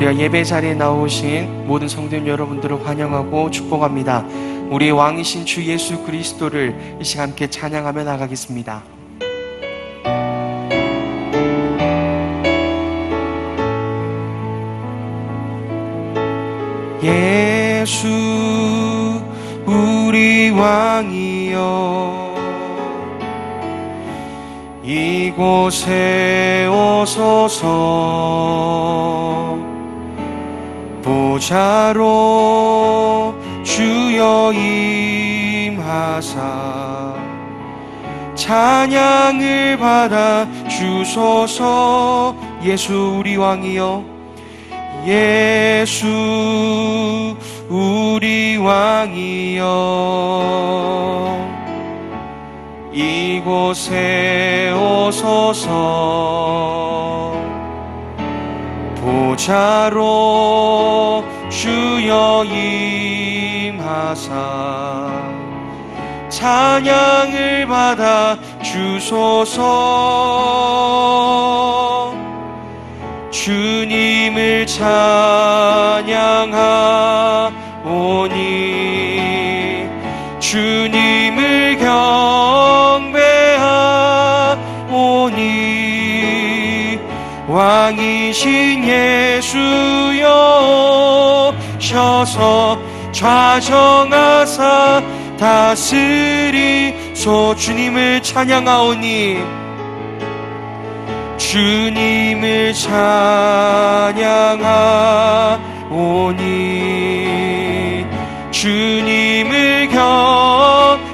할렐루야. 예배 자리에 나오신 모든 성도님 여러분들을 환영하고 축복합니다. 우리의 왕이신 주 예수 그리스도를 이 시간 함께 찬양하며 나가겠습니다. 예수 우리 왕이여, 이곳에 오소서. 보좌로 주여 임하사 찬양을 받아 주소서. 예수 우리 왕이여, 예수 우리 왕이여, 이곳에 오소서. 보좌로 주여 임하사 찬양을 받아 주소서. 주님을 찬양하오니 주님을 경배하오니 왕이신 예수여 셔서 좌정하사 다스리소. 주님을 찬양하오니 주님을 찬양하오니 주님을 경배하오니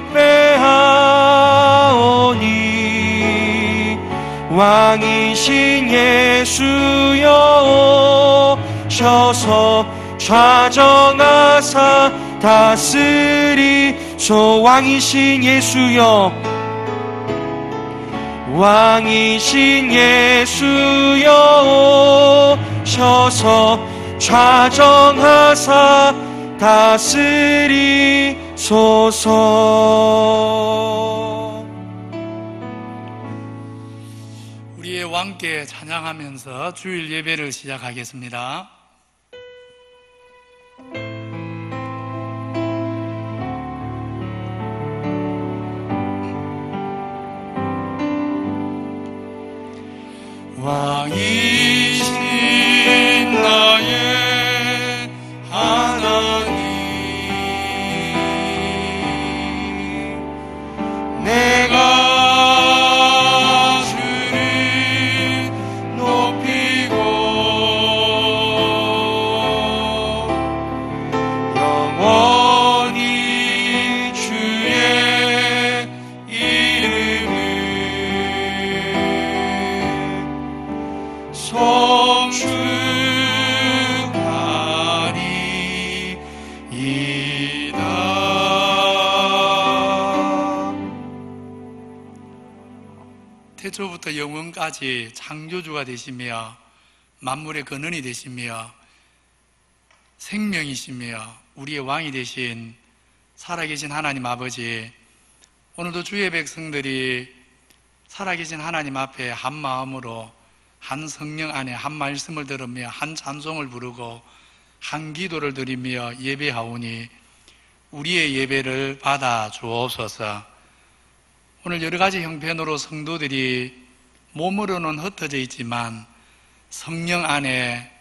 왕이신 예수여 오셔서 좌정하사 다스리소. 왕이신 예수여, 왕이신 예수여 오셔서 좌정하사 다스리소서. 우리의 왕께 찬양하면서 주일 예배를 시작하겠습니다. 왕이신 나의 하나님, 내가 주를 높이고 영원히 주의 이름을 송축하리이다. 태초부터 영원까지 창조주가 되시며 만물의 근원이 되시며 생명이시며 우리의 왕이 되신 살아계신 하나님 아버지, 오늘도 주의 백성들이 살아계신 하나님 앞에 한 마음으로 한 성령 안에 한 말씀을 들으며 한 찬송을 부르고 한 기도를 드리며 예배하오니 우리의 예배를 받아 주옵소서. 오늘 여러 가지 형편으로 성도들이 몸으로는 흩어져 있지만 성령 안에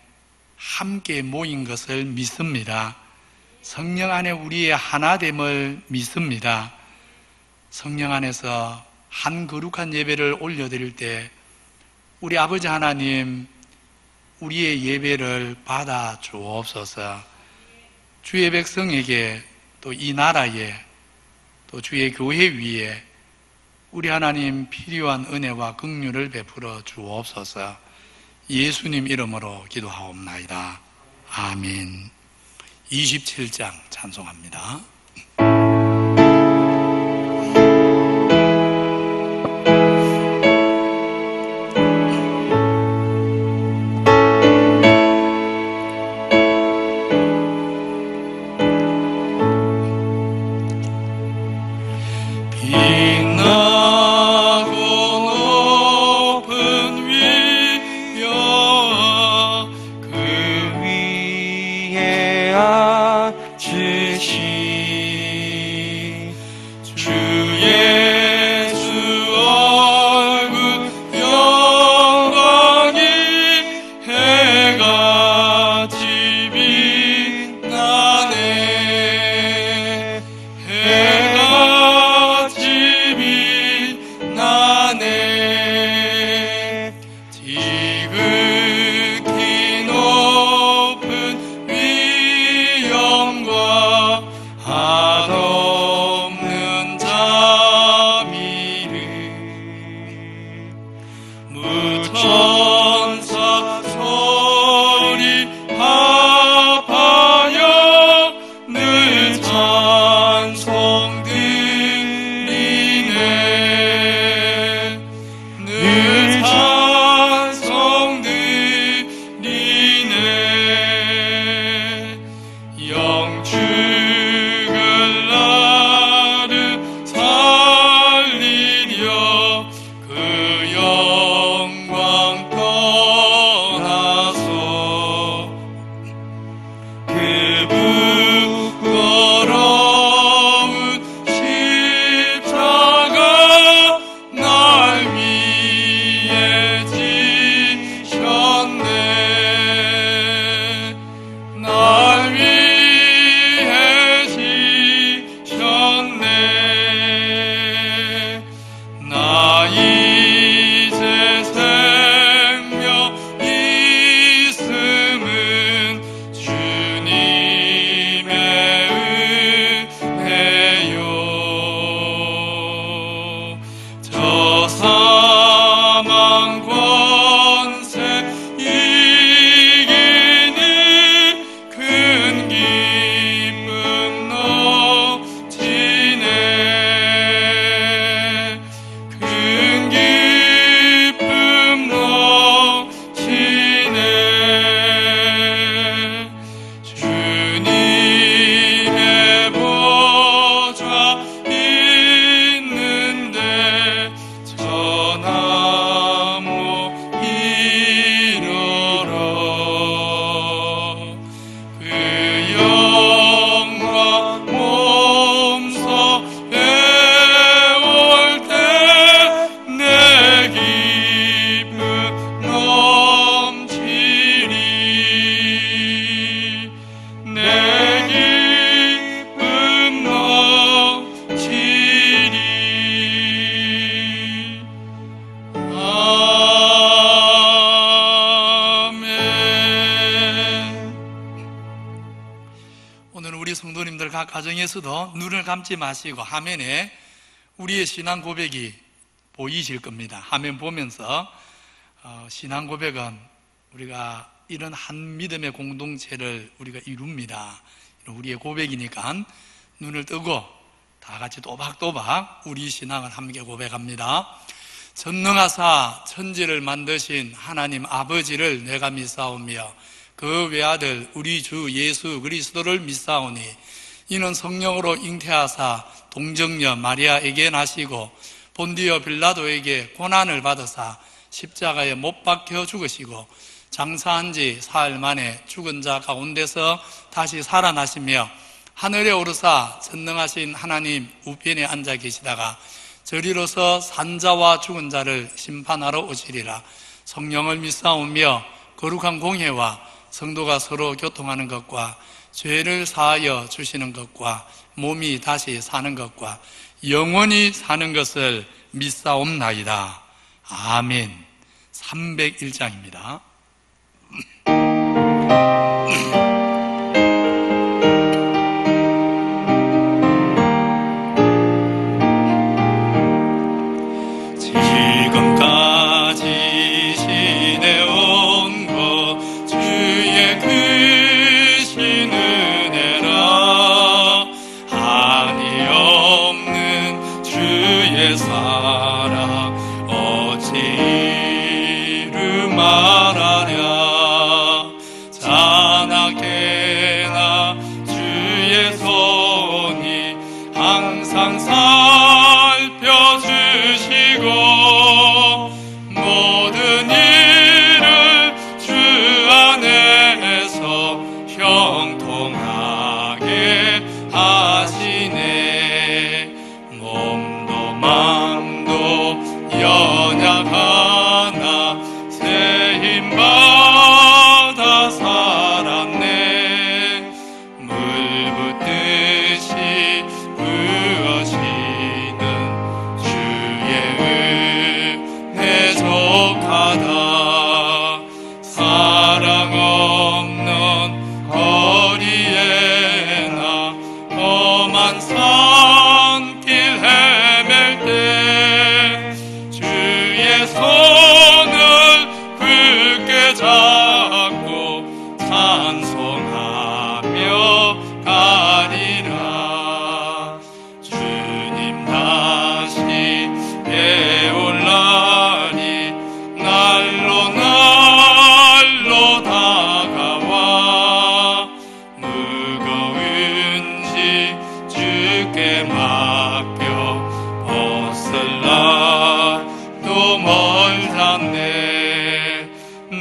함께 모인 것을 믿습니다. 성령 안에 우리의 하나됨을 믿습니다. 성령 안에서 한 거룩한 예배를 올려드릴 때 우리 아버지 하나님, 우리의 예배를 받아 주옵소서. 주의 백성에게, 또 이 나라에, 또 주의 교회 위에 우리 하나님 필요한 은혜와 긍휼을 베풀어 주옵소서. 예수님 이름으로 기도하옵나이다. 아멘. 27장 찬송합니다. 그 천사 소리 합하여 늘 찬송 드리네. 늘 찬송 드리네. 영축을 나를 살리려 그 영광 떠나서 그 부끄러운 십자가 날 위해 지셨네. 날 위해 지셨네. 나 이제 생명 있음은 주님의 은혜요. 저 사망 권세 이기는 큰 기쁨 넘치네. 큰 기쁨 넘치네. 주님의 보좌 있는데 전하모 이르러. 그 영광 몸소 배울 때 내 기쁨 넘치리. 내 기쁨 넘치리. 아멘. 오늘 우리 성도님들 각 가정에서도 눈을 감지 마시고 화면에 우리의 신앙 고백이 보이실 겁니다. 화면 보면서 신앙 고백은 우리가 이런 한 믿음의 공동체를 우리가 이룹니다. 우리의 고백이니까 눈을 뜨고 다 같이 또박또박 우리 신앙을 함께 고백합니다. 전능하사 천지를 만드신 하나님 아버지를 내가 믿사오며 그 외아들 우리 주 예수 그리스도를 믿사오니 이는 성령으로 잉태하사 동정녀 마리아에게 나시고 본디오 빌라도에게 고난을 받으사 십자가에 못 박혀 죽으시고 장사한 지 사흘 만에 죽은 자 가운데서 다시 살아나시며 하늘에 오르사 전능하신 하나님 우편에 앉아 계시다가 저리로서 산자와 죽은 자를 심판하러 오시리라. 성령을 믿사오며 거룩한 공회와 성도가 서로 교통하는 것과 죄를 사하여 주시는 것과 몸이 다시 사는 것과 영원히 사는 것을 믿사옵나이다. 아멘. 301장입니다. 지금까지 지내온 것 주의 크신 은혜라. 한이 없는 주의 사랑 어찌 이루 말하랴. 자나깨나 주의 손이 항상 살펴주시고 모든 일을 주 안에서 형통하게 하시네. 몸도 마음도 연약하나 새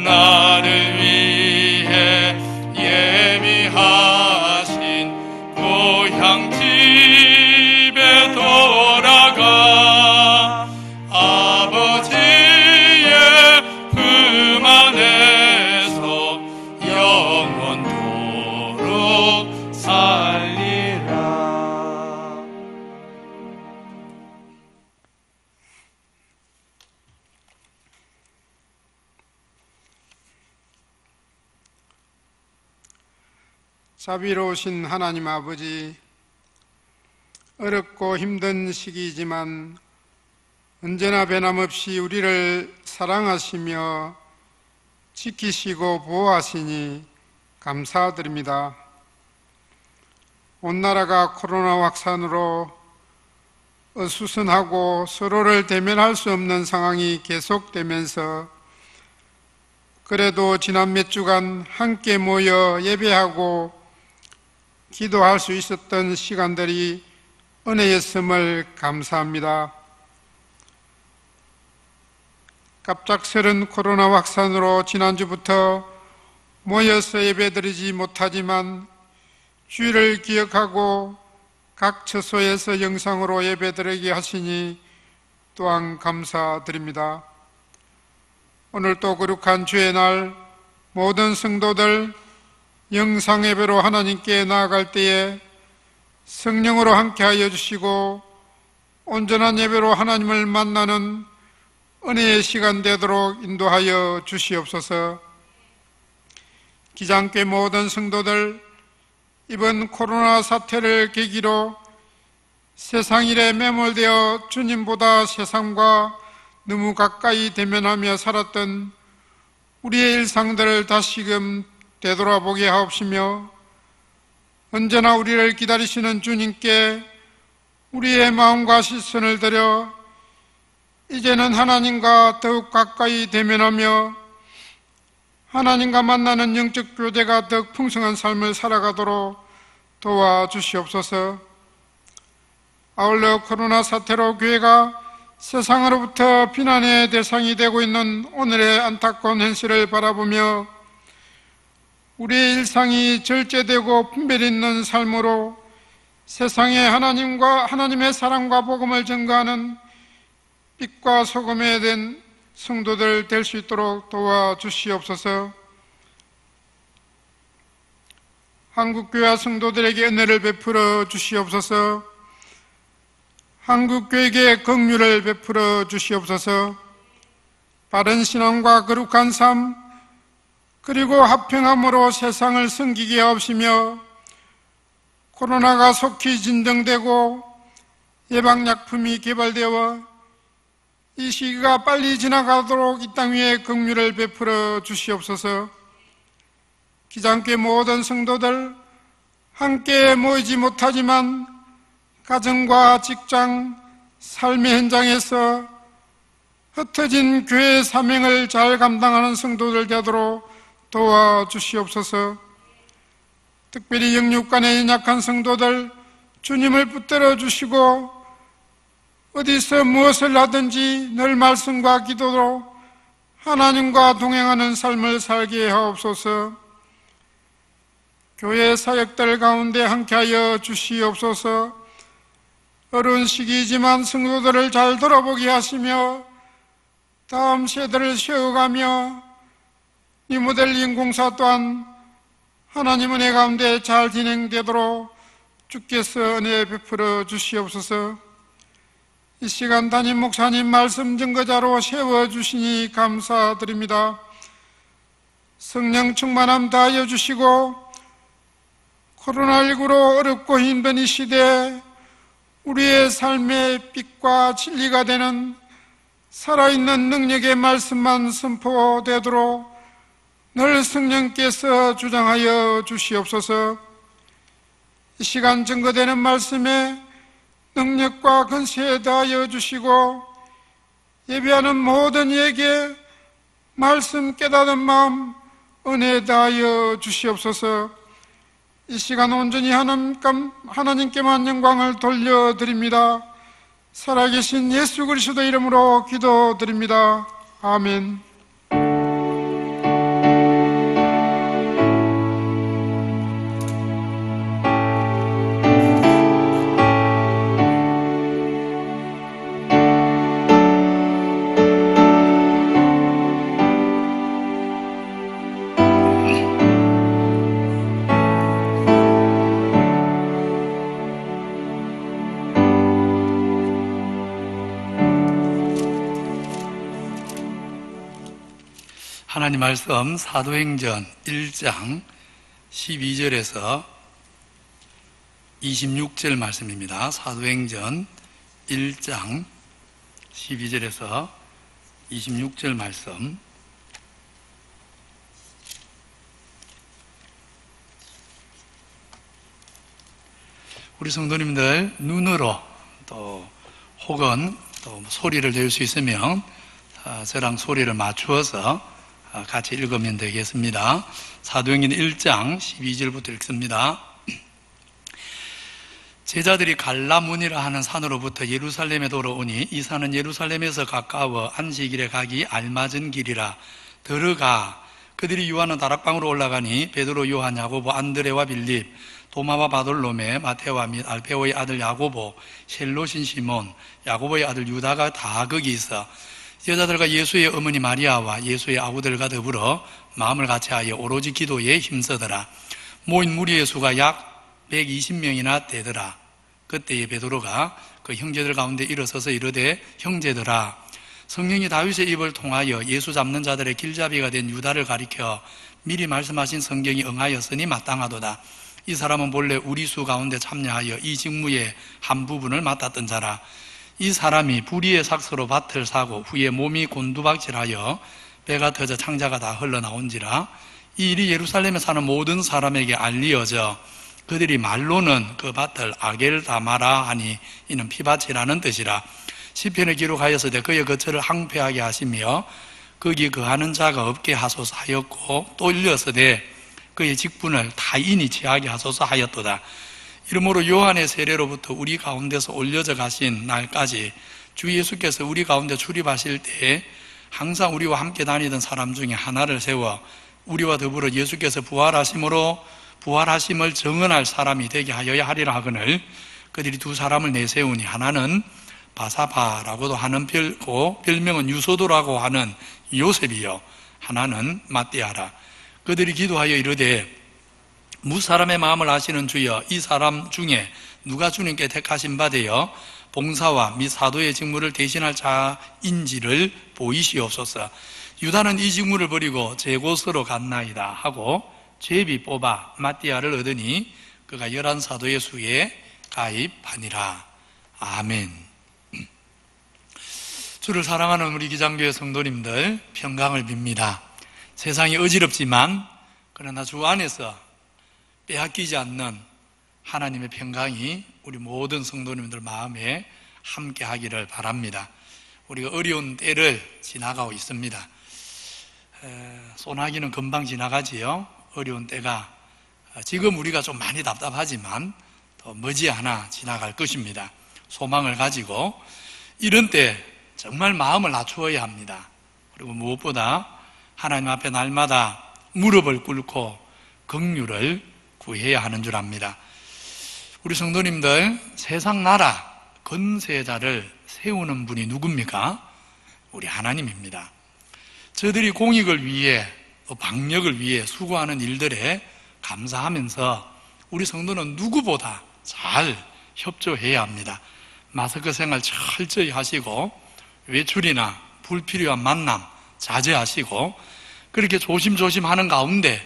나를 위해 예비하신 고향 집에 돌아가 아버지의 품 안에서 영원토록 살리라. 자비로우신 하나님 아버지, 어렵고 힘든 시기이지만 언제나 변함없이 우리를 사랑하시며 지키시고 보호하시니 감사드립니다. 온 나라가 코로나 확산으로 어수선하고 서로를 대면할 수 없는 상황이 계속되면서 그래도 지난 몇 주간 함께 모여 예배하고 기도할 수 있었던 시간들이 은혜였음을 감사합니다. 갑작스런 코로나 확산으로 지난주부터 모여서 예배드리지 못하지만 주일을 기억하고 각 처소에서 영상으로 예배드리게 하시니 또한 감사드립니다. 오늘 또 거룩한 주의 날 모든 성도들 영상 예배로 하나님께 나아갈 때에 성령으로 함께하여 주시고 온전한 예배로 하나님을 만나는 은혜의 시간 되도록 인도하여 주시옵소서. 기장교회 모든 성도들 이번 코로나 사태를 계기로 세상 일에 매몰되어 주님보다 세상과 너무 가까이 대면하며 살았던 우리의 일상들을 다시금 되돌아보게 하옵시며 언제나 우리를 기다리시는 주님께 우리의 마음과 시선을 들여 이제는 하나님과 더욱 가까이 대면하며 하나님과 만나는 영적 교제가 더욱 풍성한 삶을 살아가도록 도와주시옵소서. 아울러 코로나 사태로 교회가 세상으로부터 비난의 대상이 되고 있는 오늘의 안타까운 현실을 바라보며 우리의 일상이 절제되고 분별 있는 삶으로 세상에 하나님의 사랑과 복음을 전가하는 빛과 소금에 된 성도들 될 수 있도록 도와주시옵소서. 한국교회와 성도들에게 은혜를 베풀어 주시옵소서. 한국교회에게 긍휼을 베풀어 주시옵소서. 바른 신앙과 거룩한 삶 그리고 화평함으로 세상을 섬기게 하옵시며 코로나가 속히 진정되고 예방약품이 개발되어 이 시기가 빨리 지나가도록 이 땅 위에 긍휼을 베풀어 주시옵소서. 기장교회 모든 성도들 함께 모이지 못하지만 가정과 직장, 삶의 현장에서 흩어진 교회의 사명을 잘 감당하는 성도들 되도록 도와주시옵소서. 특별히 영육간에 연약한 성도들 주님을 붙들어 주시고 어디서 무엇을 하든지 늘 말씀과 기도로 하나님과 동행하는 삶을 살게 하옵소서. 교회 사역들 가운데 함께하여 주시옵소서. 어려운 시기이지만 성도들을 잘 돌아보게 하시며 다음 세대를 세워가며 이 모델 인공사 또한 하나님 은혜 가운데 잘 진행되도록 주께서 은혜 베풀어 주시옵소서. 이 시간 담임 목사님 말씀 증거자로 세워주시니 감사드립니다. 성령 충만함 다하여 주시고 코로나19로 어렵고 힘든 이 시대에 우리의 삶의 빛과 진리가 되는 살아있는 능력의 말씀만 선포되도록 늘 성령께서 주장하여 주시옵소서. 이 시간 증거되는 말씀에 능력과 권세에 다하여 주시고 예배하는 모든 이에게 말씀 깨닫는 마음 은혜 다하여 주시옵소서. 이 시간 온전히 하나님께만 영광을 돌려드립니다. 살아계신 예수 그리스도 이름으로 기도드립니다. 아멘. 하나님 말씀 사도행전 1장 12절에서 26절 말씀입니다. 사도행전 1장 12절에서 26절 말씀. 우리 성도님들 눈으로 또 혹은 또 소리를 낼 수 있으면 저랑 소리를 맞추어서 같이 읽으면 되겠습니다. 사도행전 1장 12절부터 읽습니다. 제자들이 갈라문이라 하는 산으로부터 예루살렘에 돌아오니 이 산은 예루살렘에서 가까워 안식일에 가기 알맞은 길이라 들어가 그들이 유하는 다락방으로 올라가니 베드로, 요한, 야고보, 안드레와 빌립, 도마와 바돌로메, 마테와 및 알페오의 아들 야고보, 셀롯인 시몬, 야고보의 아들 유다가 다 거기 있어 여자들과 예수의 어머니 마리아와 예수의 아우들과 더불어 마음을 같이하여 오로지 기도에 힘쓰더라. 모인 무리의 수가 약 120명이나 되더라. 그때에 베드로가 그 형제들 가운데 일어서서 이르되 형제들아 성령이 다윗의 입을 통하여 예수 잡는 자들의 길잡이가 된 유다를 가리켜 미리 말씀하신 성경이 응하였으니 마땅하도다. 이 사람은 본래 우리 수 가운데 참여하여 이 직무의 한 부분을 맡았던 자라. 이 사람이 불의의 삭서로 밭을 사고 후에 몸이 곤두박질하여 배가 터져 창자가 다 흘러나온지라. 이 일이 예루살렘에 사는 모든 사람에게 알리어져 그들이 말로는 그 밭을 아겔다마라 하니 이는 피밭이라는 뜻이라. 시편에 기록하였으되 그의 거처를 항폐하게 하시며 거기 거하는 자가 없게 하소서 하였고 또 일렀으되 그의 직분을 타인이 취하게 하소서 하였도다. 이러므로 요한의 세례로부터 우리 가운데서 올려져 가신 날까지 주 예수께서 우리 가운데 출입하실 때에 항상 우리와 함께 다니던 사람 중에 하나를 세워 우리와 더불어 예수께서 부활하심을 증언할 사람이 되게 하여야 하리라 하거늘 그들이 두 사람을 내세우니 하나는 바사바라고도 하는 별명은 유소도라고 하는 요셉이요 하나는 마띠아라. 그들이 기도하여 이르되 무사람의 마음을 아시는 주여 이 사람 중에 누가 주님께 택하신 바 되어 봉사와 및 사도의 직무를 대신할 자인지를 보이시옵소서. 유다는 이 직무를 버리고 제 곳으로 갔나이다 하고 제비 뽑아 마띠아를 얻으니 그가 11사도의 수에 가입하니라. 아멘. 주를 사랑하는 우리 기장교회 성도님들 평강을 빕니다. 세상이 어지럽지만 그러나 주 안에서 빼앗기지 않는 하나님의 평강이 우리 모든 성도님들 마음에 함께 하기를 바랍니다. 우리가 어려운 때를 지나가고 있습니다. 소나기는 금방 지나가지요. 어려운 때가 지금 우리가 좀 많이 답답하지만 더 머지않아 지나갈 것입니다. 소망을 가지고 이런 때 정말 마음을 낮추어야 합니다. 그리고 무엇보다 하나님 앞에 날마다 무릎을 꿇고 긍휼을 구해야 하는 줄 압니다. 우리 성도님들 세상 나라 건세자를 세우는 분이 누굽니까? 우리 하나님입니다. 저들이 공익을 위해 방역을 위해 수고하는 일들에 감사하면서 우리 성도는 누구보다 잘 협조해야 합니다. 마스크 생활 철저히 하시고 외출이나 불필요한 만남 자제하시고 그렇게 조심조심 하는 가운데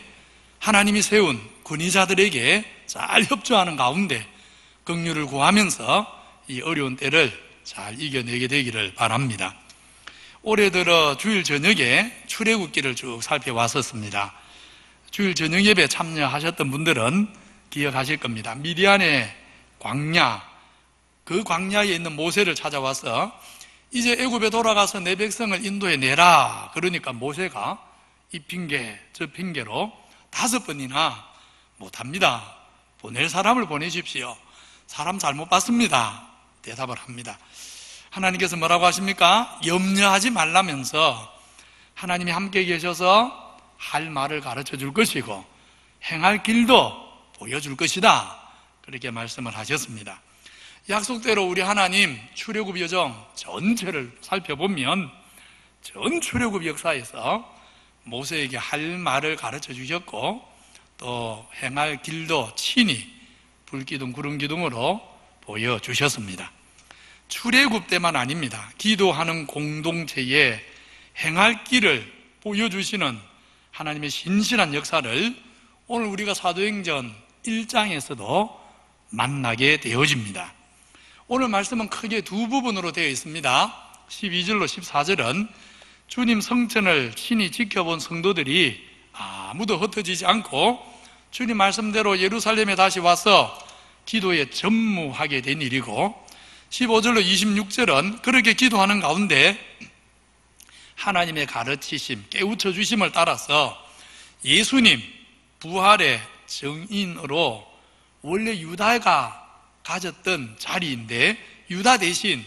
하나님이 세운 권위자들에게 잘 협조하는 가운데 긍휼을 구하면서 이 어려운 때를 잘 이겨내게 되기를 바랍니다. 올해 들어 주일 저녁에 출애굽기를 쭉 살펴왔었습니다. 주일 저녁 예배 참여하셨던 분들은 기억하실 겁니다. 미디안의 광야, 그 광야에 있는 모세를 찾아와서 이제 애굽에 돌아가서 내 백성을 인도해 내라. 그러니까 모세가 이 핑계 저 핑계로 5번이나 못합니다. 보낼 사람을 보내십시오. 사람 잘못 봤습니다. 대답을 합니다. 하나님께서 뭐라고 하십니까? 염려하지 말라면서 하나님이 함께 계셔서 할 말을 가르쳐 줄 것이고 행할 길도 보여줄 것이다. 그렇게 말씀을 하셨습니다. 약속대로 우리 하나님 출애굽 여정 전체를 살펴보면 전 출애굽 역사에서 모세에게 할 말을 가르쳐 주셨고 또 행할 길도 친히 불기둥 구름기둥으로 보여주셨습니다. 출애굽 때만 아닙니다. 기도하는 공동체에 행할 길을 보여주시는 하나님의 신실한 역사를 오늘 우리가 사도행전 1장에서도 만나게 되어집니다. 오늘 말씀은 크게 두 부분으로 되어 있습니다. 12절로 14절은 주님 성천을 친히 지켜본 성도들이 아무도 흩어지지 않고 주님 말씀대로 예루살렘에 다시 와서 기도에 전무하게 된 일이고, 15절로 26절은 그렇게 기도하는 가운데 하나님의 가르치심, 깨우쳐 주심을 따라서 예수님 부활의 증인으로 원래 유다가 가졌던 자리인데 유다 대신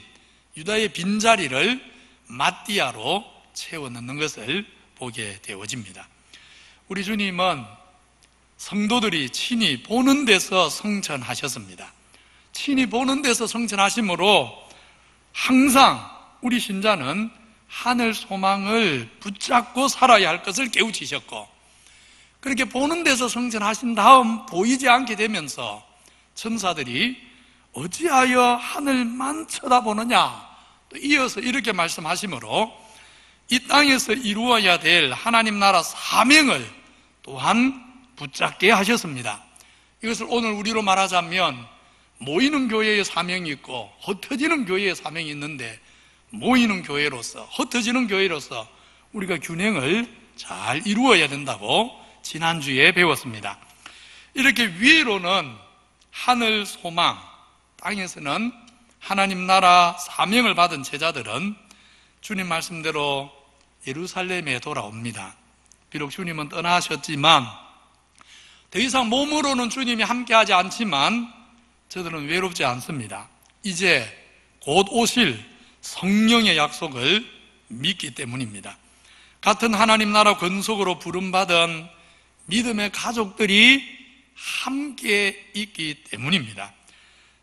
유다의 빈자리를 마띠아로 채워넣는 것을 보게 되어집니다. 우리 주님은 성도들이 친히 보는 데서 성천하셨습니다. 친히 보는 데서 성천하심으로 항상 우리 신자는 하늘 소망을 붙잡고 살아야 할 것을 깨우치셨고, 그렇게 보는 데서 성천하신 다음 보이지 않게 되면서 천사들이 어찌하여 하늘만 쳐다보느냐, 또 이어서 이렇게 말씀하시므로 이 땅에서 이루어야 될 하나님 나라 사명을 또한 붙잡게 하셨습니다. 이것을 오늘 우리로 말하자면 모이는 교회의 사명이 있고 흩어지는 교회의 사명이 있는데, 모이는 교회로서 흩어지는 교회로서 우리가 균형을 잘 이루어야 된다고 지난주에 배웠습니다. 이렇게 위로는 하늘 소망, 땅에서는 하나님 나라 사명을 받은 제자들은 주님 말씀대로 예루살렘에 돌아옵니다. 비록 주님은 떠나셨지만 더 이상 몸으로는 주님이 함께하지 않지만 저들은 외롭지 않습니다. 이제 곧 오실 성령의 약속을 믿기 때문입니다. 같은 하나님 나라 권속으로 부름받은 믿음의 가족들이 함께 있기 때문입니다.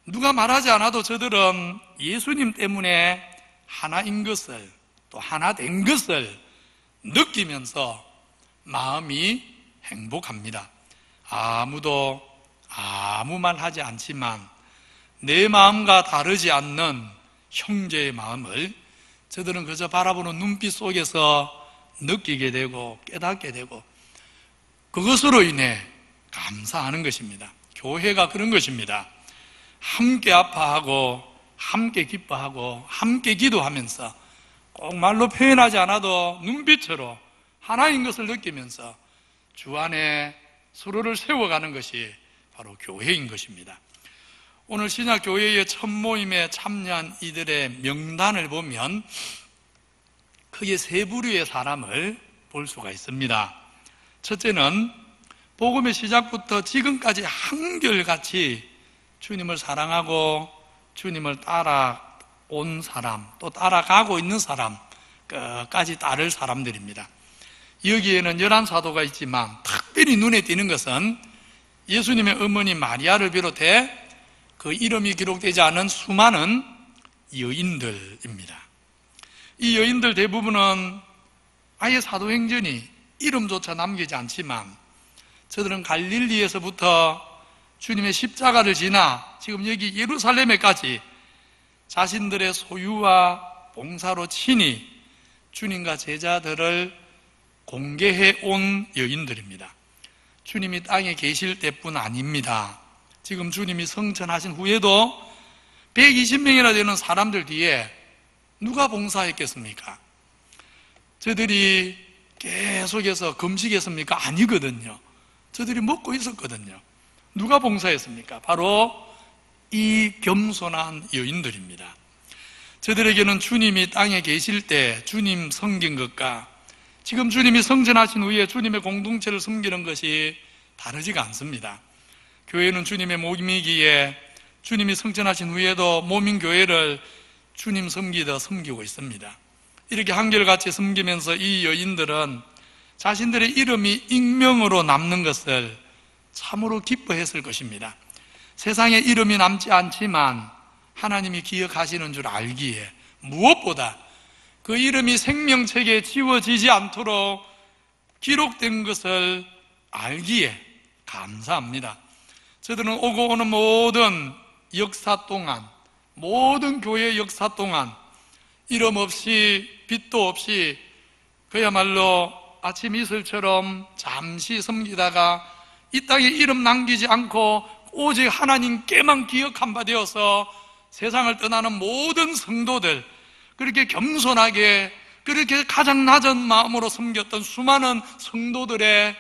누가 말하지 않아도 저들은 예수님 때문에 하나인 것을, 또 하나 된 것을 느끼면서 마음이 행복합니다. 아무도 아무 말 하지 않지만 내 마음과 다르지 않는 형제의 마음을 저들은 그저 바라보는 눈빛 속에서 느끼게 되고 깨닫게 되고, 그것으로 인해 감사하는 것입니다. 교회가 그런 것입니다. 함께 아파하고 함께 기뻐하고 함께 기도하면서 꼭 말로 표현하지 않아도 눈빛으로 하나인 것을 느끼면서 주 안에 서로를 세워가는 것이 바로 교회인 것입니다. 오늘 신약교회의 첫 모임에 참여한 이들의 명단을 보면 크게 세 부류의 사람을 볼 수가 있습니다. 첫째는 복음의 시작부터 지금까지 한결같이 주님을 사랑하고 주님을 따라온 사람, 또 따라가고 있는 사람, 끝까지 따를 사람들입니다. 여기에는 11사도가 있지만 특별히 눈에 띄는 것은 예수님의 어머니 마리아를 비롯해 그 이름이 기록되지 않은 수많은 여인들입니다. 이 여인들 대부분은 아예 사도행전이 이름조차 남기지 않지만 저들은 갈릴리에서부터 주님의 십자가를 지나 지금 여기 예루살렘에까지 자신들의 소유와 봉사로 친히 주님과 제자들을 공개해 온 여인들입니다. 주님이 땅에 계실 때뿐 아닙니다. 지금 주님이 성천하신 후에도 120명이나 되는 사람들 뒤에 누가 봉사했겠습니까? 저들이 계속해서 금식했습니까? 아니거든요. 저들이 먹고 있었거든요. 누가 봉사했습니까? 바로 이 겸손한 여인들입니다. 저들에게는 주님이 땅에 계실 때 주님 섬긴 것과 지금 주님이 성천하신 후에 주님의 공동체를 섬기는 것이 다르지가 않습니다. 교회는 주님의 몸이기에 주님이 성천하신 후에도 몸인 교회를 주님 섬기듯 섬기고 있습니다. 이렇게 한결같이 섬기면서 이 여인들은 자신들의 이름이 익명으로 남는 것을 참으로 기뻐했을 것입니다. 세상에 이름이 남지 않지만 하나님이 기억하시는 줄 알기에, 무엇보다 그 이름이 생명책에 지워지지 않도록 기록된 것을 알기에 감사합니다. 저들은 오고 오는 모든 역사 동안, 모든 교회의 역사 동안 이름 없이 빚도 없이 그야말로 아침 이슬처럼 잠시 섬기다가 이 땅에 이름 남기지 않고 오직 하나님께만 기억한 바 되어서 세상을 떠나는 모든 성도들, 그렇게 겸손하게 그렇게 가장 낮은 마음으로 섬겼던 수많은 성도들의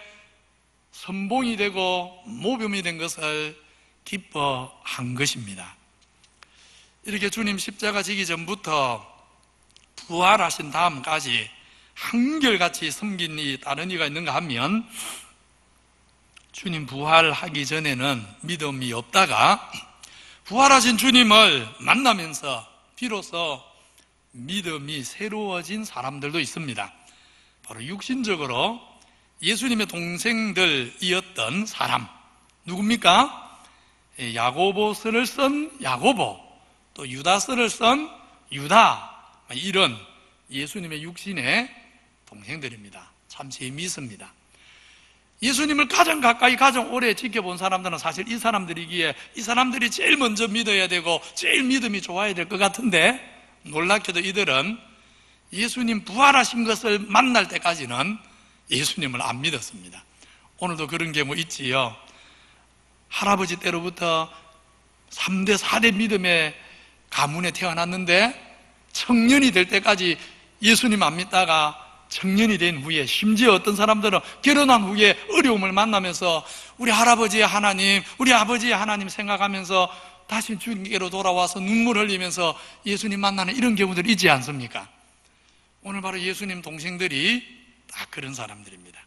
선봉이 되고 모범이 된 것을 기뻐한 것입니다. 이렇게 주님 십자가 지기 전부터 부활하신 다음까지 한결같이 섬긴 이 다른 이가 있는가 하면, 주님 부활하기 전에는 믿음이 없다가 부활하신 주님을 만나면서 비로소 믿음이 새로워진 사람들도 있습니다. 바로 육신적으로 예수님의 동생들이었던 사람, 누굽니까? 야고보서를 쓴 야고보, 또 유다서를 쓴 유다, 이런 예수님의 육신의 동생들입니다. 참 재미있습니다. 예수님을 가장 가까이 가장 오래 지켜본 사람들은 사실 이 사람들이기에 이 사람들이 제일 먼저 믿어야 되고 제일 믿음이 좋아야 될 것 같은데, 놀랍게도 이들은 예수님 부활하신 것을 만날 때까지는 예수님을 안 믿었습니다. 오늘도 그런 경우 있지요. 할아버지 때로부터 3대 4대 믿음의 가문에 태어났는데 청년이 될 때까지 예수님 안 믿다가 청년이 된 후에, 심지어 어떤 사람들은 결혼한 후에 어려움을 만나면서 우리 할아버지의 하나님, 우리 아버지의 하나님 생각하면서 다시 주님께로 돌아와서 눈물 흘리면서 예수님 만나는 이런 경우들이 있지 않습니까? 오늘 바로 예수님 동생들이 다 그런 사람들입니다.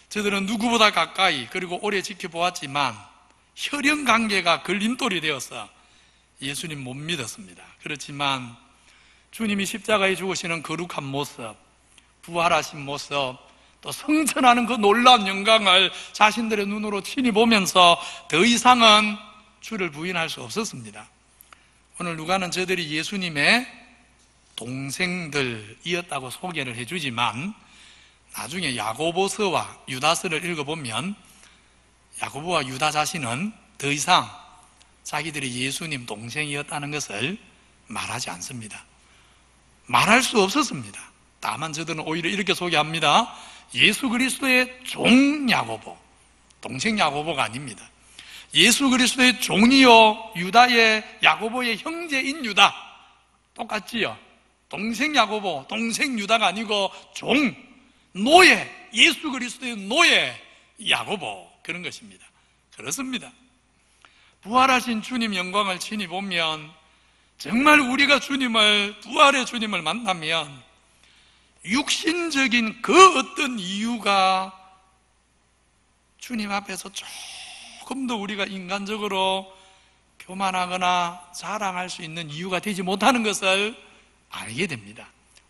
저들은 누구보다 가까이 그리고 오래 지켜보았지만 혈연 관계가 걸림돌이 되어서 예수님 못 믿었습니다. 그렇지만 주님이 십자가에 죽으시는 거룩한 모습, 부활하신 모습, 또 성천하는 그 놀라운 영광을 자신들의 눈으로 친히 보면서 더 이상은 주를 부인할 수 없었습니다. 오늘 누가는 저들이 예수님의 동생들이었다고 소개를 해주지만 나중에 야고보서와 유다서를 읽어보면 야고보와 유다 자신은 더 이상 자기들이 예수님 동생이었다는 것을 말하지 않습니다. 말할 수 없었습니다. 다만 저들은 오히려 이렇게 소개합니다. 예수 그리스도의 종 야고보, 동생 야고보가 아닙니다. 예수 그리스도의 종이요 유다의 야고보의 형제인 유다, 똑같지요. 동생 야고보, 동생 유다가 아니고 종, 노예, 예수 그리스도의 노예 야고보, 그런 것입니다. 그렇습니다. 부활하신 주님 영광을 친히 보면 정말 우리가 주님을, 부활의 주님을 만나면 육신적인 그 어떤 이유가 주님 앞에서 조금 더 우리가 인간적으로 교만하거나 자랑할 수 있는 이유가 되지 못하는 것을 알게 됩니다.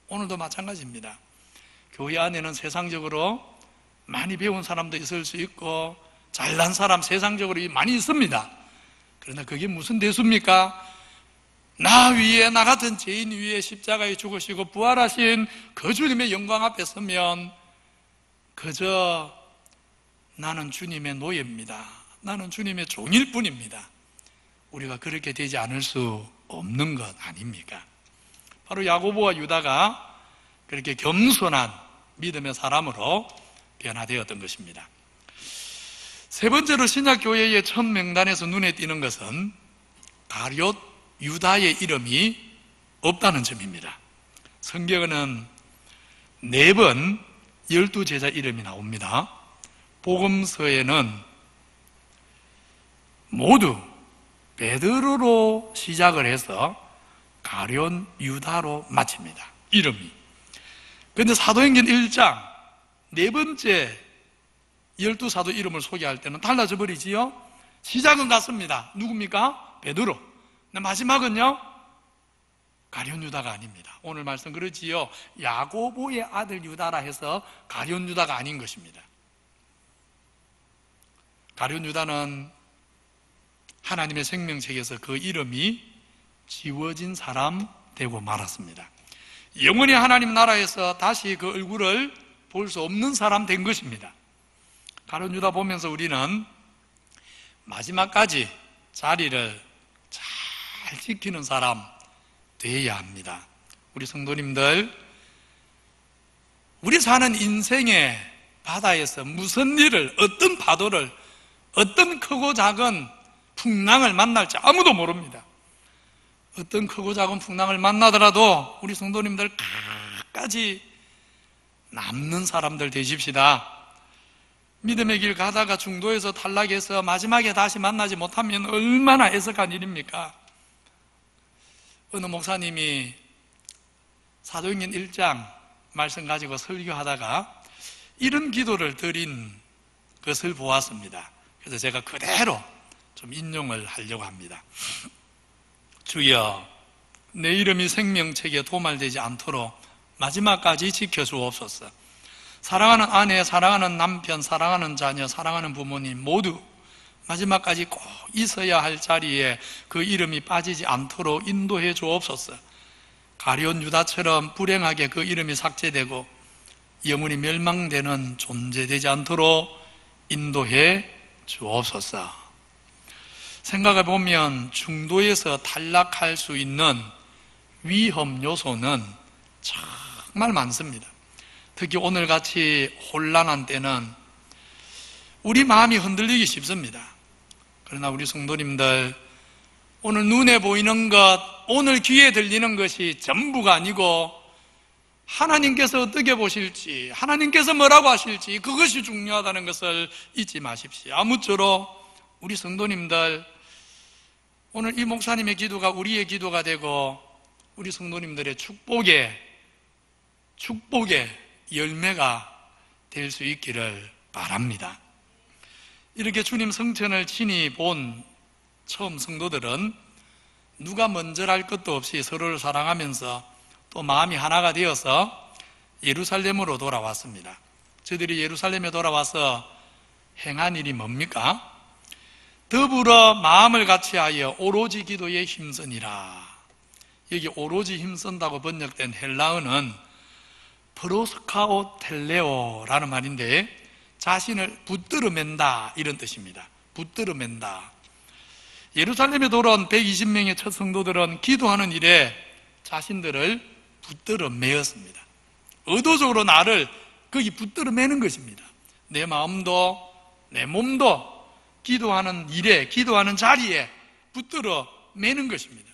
오늘도 마찬가지입니다. 교회 안에는 세상적으로 많이 배운 사람도 있을 수 있고 잘난 사람 세상적으로 많이 있습니다. 그러나 그게 무슨 대수입니까? 나 위에, 나 같은 죄인 위에 십자가에 죽으시고 부활하신 그 주님의 영광 앞에 서면 그저 나는 주님의 노예입니다, 나는 주님의 종일 뿐입니다. 우리가 그렇게 되지 않을 수 없는 것 아닙니까? 바로 야고보와 유다가 그렇게 겸손한 믿음의 사람으로 변화되었던 것입니다. 세 번째로 신약교회의 첫 명단에서 눈에 띄는 것은 가룟 유다의 이름이 없다는 점입니다. 성경에는 4번 12제자 이름이 나옵니다. 복음서에는 모두 베드로로 시작을 해서 가룟 유다로 마칩니다. 이름이. 그런데 사도행전 1장 4번째 12사도 이름을 소개할 때는 달라져 버리지요. 시작은 같습니다. 누굽니까? 베드로. 근데 마지막은요, 가룟 유다가 아닙니다. 오늘 말씀 그러지요. 야고보의 아들 유다라 해서 가룟 유다가 아닌 것입니다. 가룟 유다는 하나님의 생명책에서 그 이름이 지워진 사람 되고 말았습니다. 영원히 하나님 나라에서 다시 그 얼굴을 볼 수 없는 사람 된 것입니다. 가룟 유다 보면서 우리는 마지막까지 자리를 잘 지키는 사람 되어야 합니다. 우리 성도님들, 우리 사는 인생의 바다에서 무슨 일을, 어떤 파도를, 어떤 크고 작은 풍랑을 만날지 아무도 모릅니다. 어떤 크고 작은 풍랑을 만나더라도 우리 성도님들 끝까지 남는 사람들 되십시다. 믿음의 길 가다가 중도에서 탈락해서 마지막에 다시 만나지 못하면 얼마나 애석한 일입니까? 어느 목사님이 사도행전 1장 말씀 가지고 설교하다가 이런 기도를 드린 것을 보았습니다. 그래서 제가 그대로 좀 인용을 하려고 합니다. 주여, 내 이름이 생명책에 도말되지 않도록 마지막까지 지켜주옵소서. 사랑하는 아내, 사랑하는 남편, 사랑하는 자녀, 사랑하는 부모님 모두 마지막까지 꼭 있어야 할 자리에 그 이름이 빠지지 않도록 인도해 주옵소서. 가룟 유다처럼 불행하게 그 이름이 삭제되고 영원히 멸망되는 존재 되지 않도록 인도해 주옵소서. 생각해 보면 중도에서 탈락할 수 있는 위험 요소는 정말 많습니다. 특히 오늘같이 혼란한 때는 우리 마음이 흔들리기 쉽습니다. 그러나 우리 성도님들, 오늘 눈에 보이는 것, 오늘 귀에 들리는 것이 전부가 아니고 하나님께서 어떻게 보실지, 하나님께서 뭐라고 하실지 그것이 중요하다는 것을 잊지 마십시오. 아무쪼록 우리 성도님들, 오늘 이 목사님의 기도가 우리의 기도가 되고 우리 성도님들의 축복의 열매가 될 수 있기를 바랍니다. 이렇게 주님 성천을 친히 본 처음 성도들은 누가 먼저랄 것도 없이 서로를 사랑하면서 또 마음이 하나가 되어서 예루살렘으로 돌아왔습니다. 저들이 예루살렘에 돌아와서 행한 일이 뭡니까? 더불어 마음을 같이하여 오로지 기도에 힘쓰니라. 여기 오로지 힘쓴다고 번역된 헬라어는 프로스카오 텔레오라는 말인데 자신을 붙들어 맨다 이런 뜻입니다. 붙들어 맨다. 예루살렘에 돌아온 120명의 첫 성도들은 기도하는 일에 자신들을 붙들어 매었습니다. 의도적으로 나를 거기 붙들어 매는 것입니다. 내 마음도 내 몸도 기도하는 일에, 기도하는 자리에 붙들어 매는 것입니다.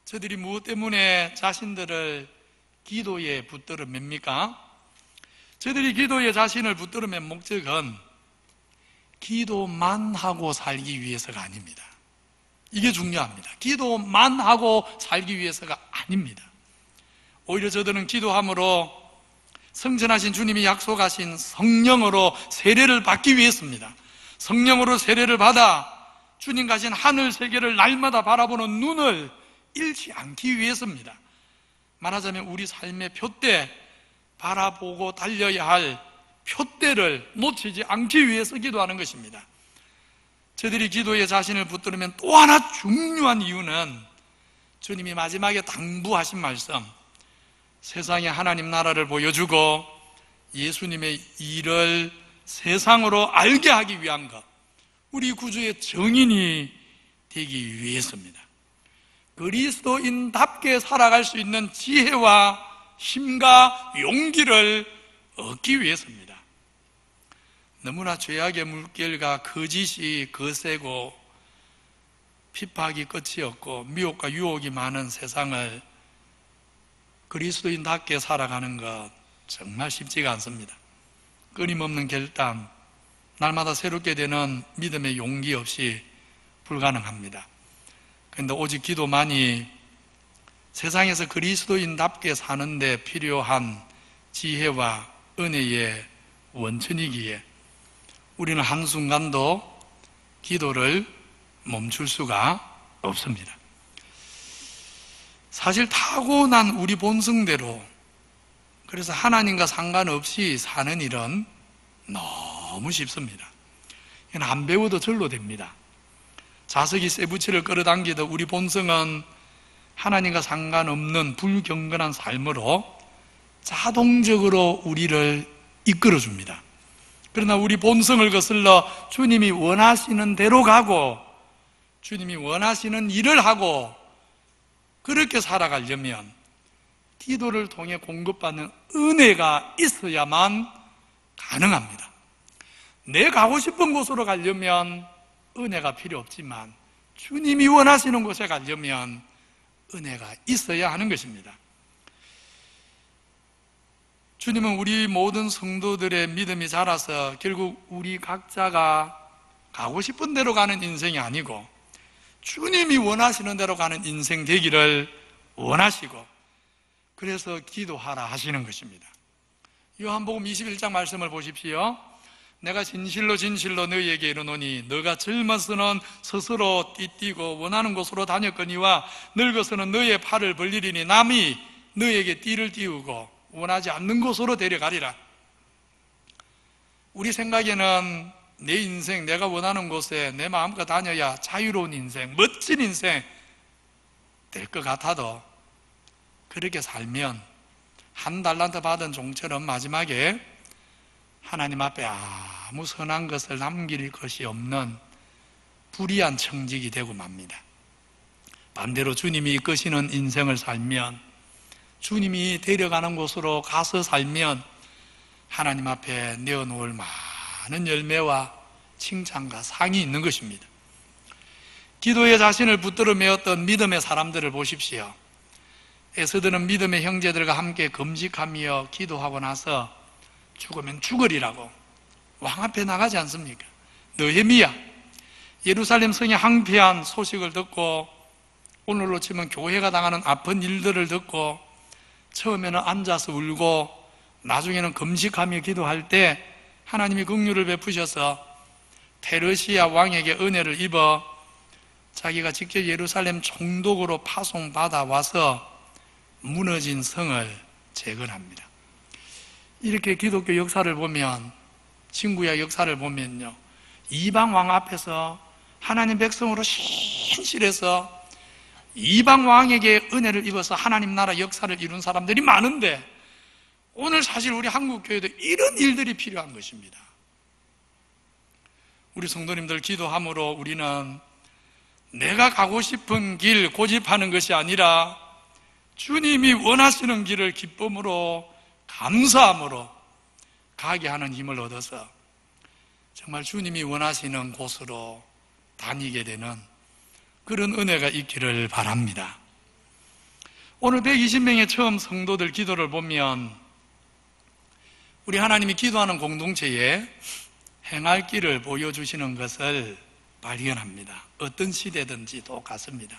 저들이 무엇 때문에 자신들을 기도에 붙들어 맵니까? 저들이 기도에 자신을 붙들어 맨 목적은 기도만 하고 살기 위해서가 아닙니다. 이게 중요합니다. 기도만 하고 살기 위해서가 아닙니다. 오히려 저들은 기도함으로 성전하신 주님이 약속하신 성령으로 세례를 받기 위해서입니다. 성령으로 세례를 받아 주님 가신 하늘 세계를 날마다 바라보는 눈을 잃지 않기 위해서입니다. 말하자면 우리 삶의 표대, 바라보고 달려야 할 표대를 놓치지 않기 위해서 기도하는 것입니다. 저들이 기도에 자신을 붙들면 또 하나 중요한 이유는 주님이 마지막에 당부하신 말씀, 세상에 하나님 나라를 보여주고 예수님의 일을 세상으로 알게 하기 위한 것, 우리 구주의 정인이 되기 위해서입니다. 그리스도인답게 살아갈 수 있는 지혜와 힘과 용기를 얻기 위해서입니다. 너무나 죄악의 물결과 거짓이 거세고 핍박이 끝이 없고 미혹과 유혹이 많은 세상을 그리스도인답게 살아가는 것 정말 쉽지가 않습니다. 끊임없는 결단, 날마다 새롭게 되는 믿음의 용기 없이 불가능합니다. 그런데 오직 기도만이 세상에서 그리스도인답게 사는데 필요한 지혜와 은혜의 원천이기에 우리는 한순간도 기도를 멈출 수가 없습니다. 사실 타고난 우리 본성대로, 그래서 하나님과 상관없이 사는 일은 너무 쉽습니다. 이건 안 배워도 절로 됩니다. 자석이 쇠붙이를 끌어당기듯 우리 본성은 하나님과 상관없는 불경건한 삶으로 자동적으로 우리를 이끌어줍니다. 그러나 우리 본성을 거슬러 주님이 원하시는 대로 가고 주님이 원하시는 일을 하고 그렇게 살아가려면 기도를 통해 공급받는 은혜가 있어야만 가능합니다. 내 가고 싶은 곳으로 가려면 은혜가 필요 없지만 주님이 원하시는 곳에 가려면 은혜가 있어야 하는 것입니다. 주님은 우리 모든 성도들의 믿음이 자라서 결국 우리 각자가 가고 싶은 대로 가는 인생이 아니고 주님이 원하시는 대로 가는 인생 되기를 원하시고 그래서 기도하라 하시는 것입니다. 요한복음 21장 말씀을 보십시오. 내가 진실로 진실로 너희에게 이르노니 너가 젊어서는 스스로 띠뛰고 원하는 곳으로 다녔거니와 늙어서는 너의 팔을 벌리리니 남이 너에게 띠를 띄우고 원하지 않는 곳으로 데려가리라. 우리 생각에는 내 인생, 내가 원하는 곳에 내 마음껏 다녀야 자유로운 인생, 멋진 인생 될 것 같아도 그렇게 살면 한 달란트 받은 종처럼 마지막에 하나님 앞에 아무 선한 것을 남길 것이 없는 불의한 청직이 되고 맙니다. 반대로 주님이 이끄시는 인생을 살면, 주님이 데려가는 곳으로 가서 살면 하나님 앞에 내어놓을 많은 열매와 칭찬과 상이 있는 것입니다. 기도에 자신을 붙들어 메었던 믿음의 사람들을 보십시오. 에스더는 믿음의 형제들과 함께 금식하며 기도하고 나서 죽으면 죽으리라고 왕 앞에 나가지 않습니까? 느헤미야, 예루살렘 성이 항폐한 소식을 듣고 오늘로 치면 교회가 당하는 아픈 일들을 듣고 처음에는 앉아서 울고 나중에는 금식하며 기도할 때 하나님이 긍휼을 베푸셔서 페르시아 왕에게 은혜를 입어 자기가 직접 예루살렘 총독으로 파송받아 와서 무너진 성을 재건합니다. 이렇게 기독교 역사를 보면, 신구약 역사를 보면요, 이방 왕 앞에서 하나님 백성으로 신실해서 이방 왕에게 은혜를 입어서 하나님 나라 역사를 이룬 사람들이 많은데 오늘 사실 우리 한국 교회도 이런 일들이 필요한 것입니다. 우리 성도님들 기도함으로 우리는 내가 가고 싶은 길 고집하는 것이 아니라 주님이 원하시는 길을 기쁨으로 감사함으로 가게 하는 힘을 얻어서 정말 주님이 원하시는 곳으로 다니게 되는 그런 은혜가 있기를 바랍니다. 오늘 120명의 처음 성도들 기도를 보면 우리 하나님이 기도하는 공동체에 행할 길을 보여주시는 것을 발견합니다. 어떤 시대든지 똑같습니다.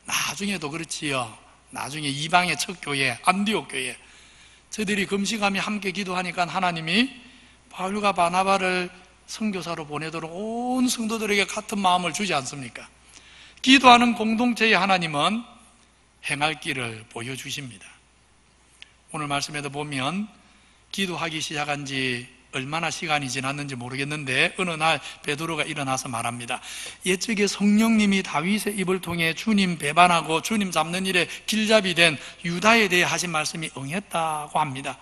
나중에도 그렇지요. 나중에 이방의 첫 교회, 안디옥 교회, 저들이 금식하며 함께 기도하니까 하나님이 바울과 바나바를 선교사로 보내도록 온 성도들에게 같은 마음을 주지 않습니까? 기도하는 공동체의 하나님은 행할 길을 보여주십니다. 오늘 말씀에도 보면 기도하기 시작한 지 얼마나 시간이 지났는지 모르겠는데 어느 날 베드로가 일어나서 말합니다. 옛적에 성령님이 다윗의 입을 통해 주님 배반하고 주님 잡는 일에 길잡이 된 유다에 대해 하신 말씀이 응했다고 합니다.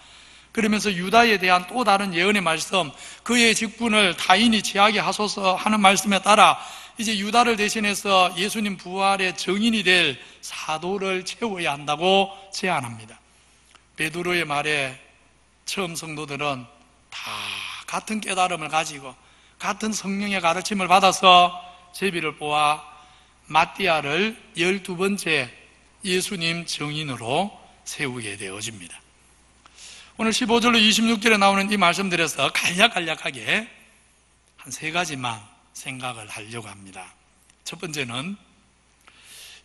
그러면서 유다에 대한 또 다른 예언의 말씀, 그의 직분을 타인이 취하게 하소서 하는 말씀에 따라 이제 유다를 대신해서 예수님 부활의 증인이 될 사도를 채워야 한다고 제안합니다. 베드로의 말에 처음 성도들은 다 같은 깨달음을 가지고 같은 성령의 가르침을 받아서 제비를 뽑아 마띠아를 12번째 예수님 증인으로 세우게 되어집니다. 오늘 15절로 26절에 나오는 이 말씀들에서 간략하게 한 3가지만 생각을 하려고 합니다. 첫 번째는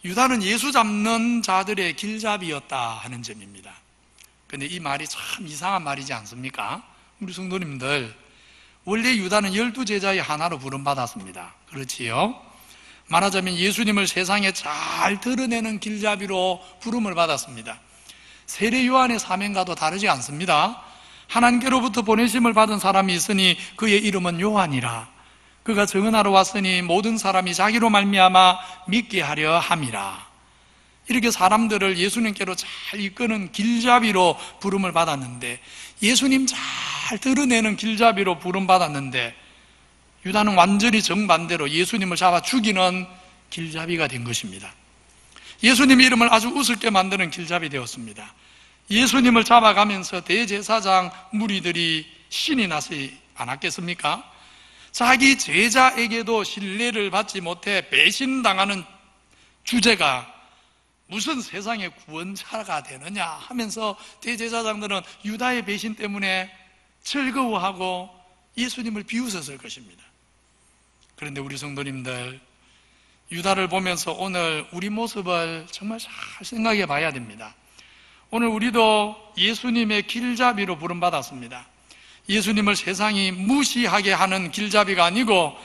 유다는 예수 잡는 자들의 길잡이였다 하는 점입니다. 그런데 이 말이 참 이상한 말이지 않습니까? 우리 성도님들, 원래 유다는 12제자의 하나로 부름받았습니다. 그렇지요? 말하자면 예수님을 세상에 잘 드러내는 길잡이로 부름을 받았습니다. 세례 요한의 사명과도 다르지 않습니다. 하나님께로부터 보내심을 받은 사람이 있으니 그의 이름은 요한이라. 그가 증언하러 왔으니 모든 사람이 자기로 말미암아 믿게 하려 함이라. 이렇게 사람들을 예수님께로 잘 이끄는 길잡이로 부름을 받았는데, 예수님 잘 드러내는 길잡이로 부름받았는데 유다는 완전히 정반대로 예수님을 잡아 죽이는 길잡이가 된 것입니다. 예수님의 이름을 아주 우습게 만드는 길잡이 되었습니다. 예수님을 잡아가면서 대제사장 무리들이 신이 나지 않았겠습니까? 자기 제자에게도 신뢰를 받지 못해 배신당하는 주제가 무슨 세상의 구원자가 되느냐 하면서 대제사장들은 유다의 배신 때문에 즐거워하고 예수님을 비웃었을 것입니다. 그런데 우리 성도님들, 유다를 보면서 오늘 우리 모습을 정말 잘 생각해 봐야 됩니다. 오늘 우리도 예수님의 길잡이로 부름받았습니다. 예수님을 세상이 무시하게 하는 길잡이가 아니고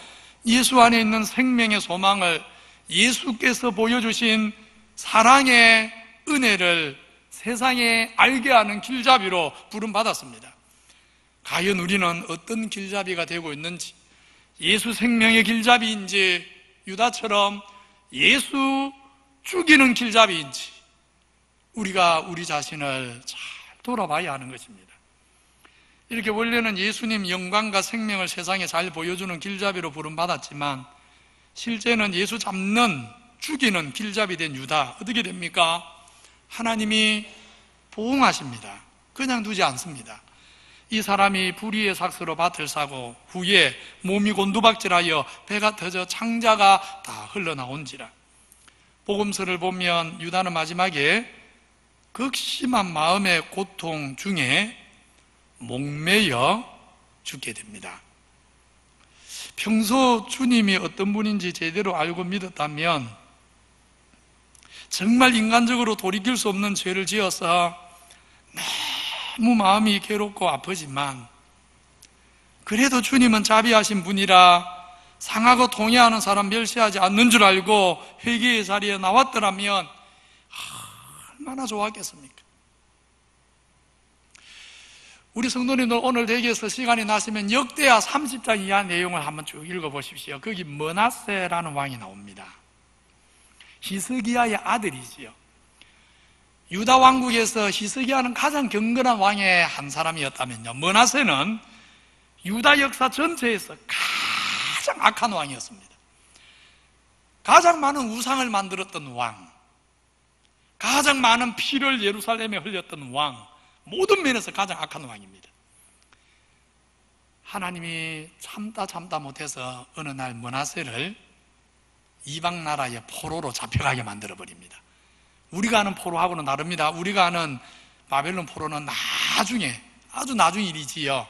예수 안에 있는 생명의 소망을, 예수께서 보여주신 사랑의 은혜를 세상에 알게 하는 길잡이로 부름받았습니다. 과연 우리는 어떤 길잡이가 되고 있는지, 예수 생명의 길잡이인지 유다처럼 예수 죽이는 길잡이인지 우리가 우리 자신을 잘 돌아봐야 하는 것입니다. 이렇게 원래는 예수님 영광과 생명을 세상에 잘 보여주는 길잡이로 부름받았지만 실제는 예수 잡는, 죽이는 길잡이 된 유다, 어떻게 됩니까? 하나님이 보응하십니다. 그냥 두지 않습니다. 이 사람이 불의의 삭스로 밭을 사고 후에 몸이 곤두박질하여 배가 터져 창자가 다 흘러나온지라. 복음서를 보면 유다는 마지막에 극심한 마음의 고통 중에 목매여 죽게 됩니다. 평소 주님이 어떤 분인지 제대로 알고 믿었다면 정말 인간적으로 돌이킬 수 없는 죄를 지어서 너무 마음이 괴롭고 아프지만 그래도 주님은 자비하신 분이라 상하고 통해하는 사람 멸시하지 않는 줄 알고 회개의 자리에 나왔더라면 얼마나 좋았겠습니까? 우리 성도님들 오늘 댁에서 시간이 나시면 역대하 30장 이하 내용을 한번 쭉 읽어보십시오. 거기 므낫세라는 왕이 나옵니다. 히스기야의 아들이지요. 유다 왕국에서 히스기야는 가장 경건한 왕의 한 사람이었다면요, 므낫세는 유다 역사 전체에서 가장 악한 왕이었습니다. 가장 많은 우상을 만들었던 왕, 가장 많은 피를 예루살렘에 흘렸던 왕, 모든 면에서 가장 악한 왕입니다. 하나님이 참다 못해서 어느 날 므낫세를 이방 나라의 포로로 잡혀가게 만들어버립니다. 우리가 아는 포로하고는 다릅니다. 우리가 아는 바벨론 포로는 나중에, 아주 나중 일이지요.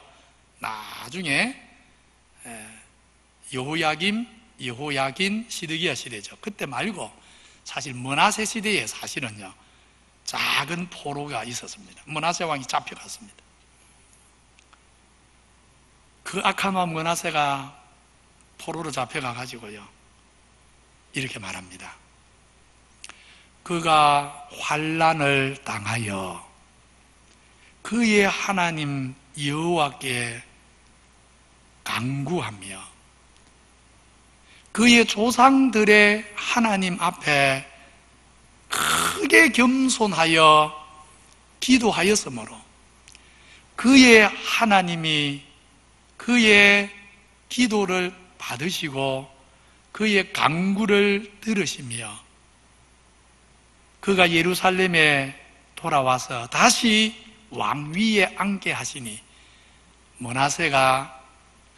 나중에 여호야긴, 시드기야 시대죠. 그때 말고 사실 므낫세 시대에 사실은요 작은 포로가 있었습니다. 므낫세 왕이 잡혀갔습니다. 그 악한 왕 므낫세가 포로로 잡혀가가지고요 이렇게 말합니다. 그가 환난을 당하여 그의 하나님 여호와께 간구하며 그의 조상들의 하나님 앞에 크게 겸손하여 기도하였으므로 그의 하나님이 그의 기도를 받으시고 그의 간구를 들으시며 그가 예루살렘에 돌아와서 다시 왕위에 앉게 하시니 므낫세가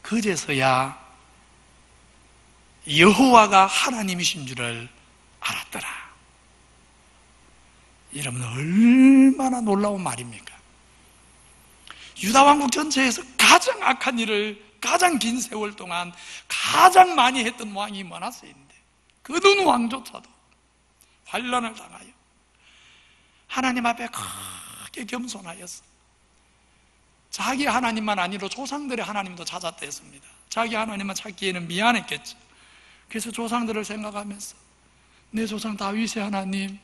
그제서야 여호와가 하나님이신 줄을 알았더라. 여러분, 얼마나 놀라운 말입니까? 유다 왕국 전체에서 가장 악한 일을 가장 긴 세월 동안 가장 많이 했던 왕이 므낫세인데 그 어느 왕조차도 환난을 당하여 하나님 앞에 크게 겸손하였어. 자기 하나님만 아니라 조상들의 하나님도 찾았다 했습니다. 자기 하나님만 찾기에는 미안했겠죠. 그래서 조상들을 생각하면서 내 조상 다윗의 하나님,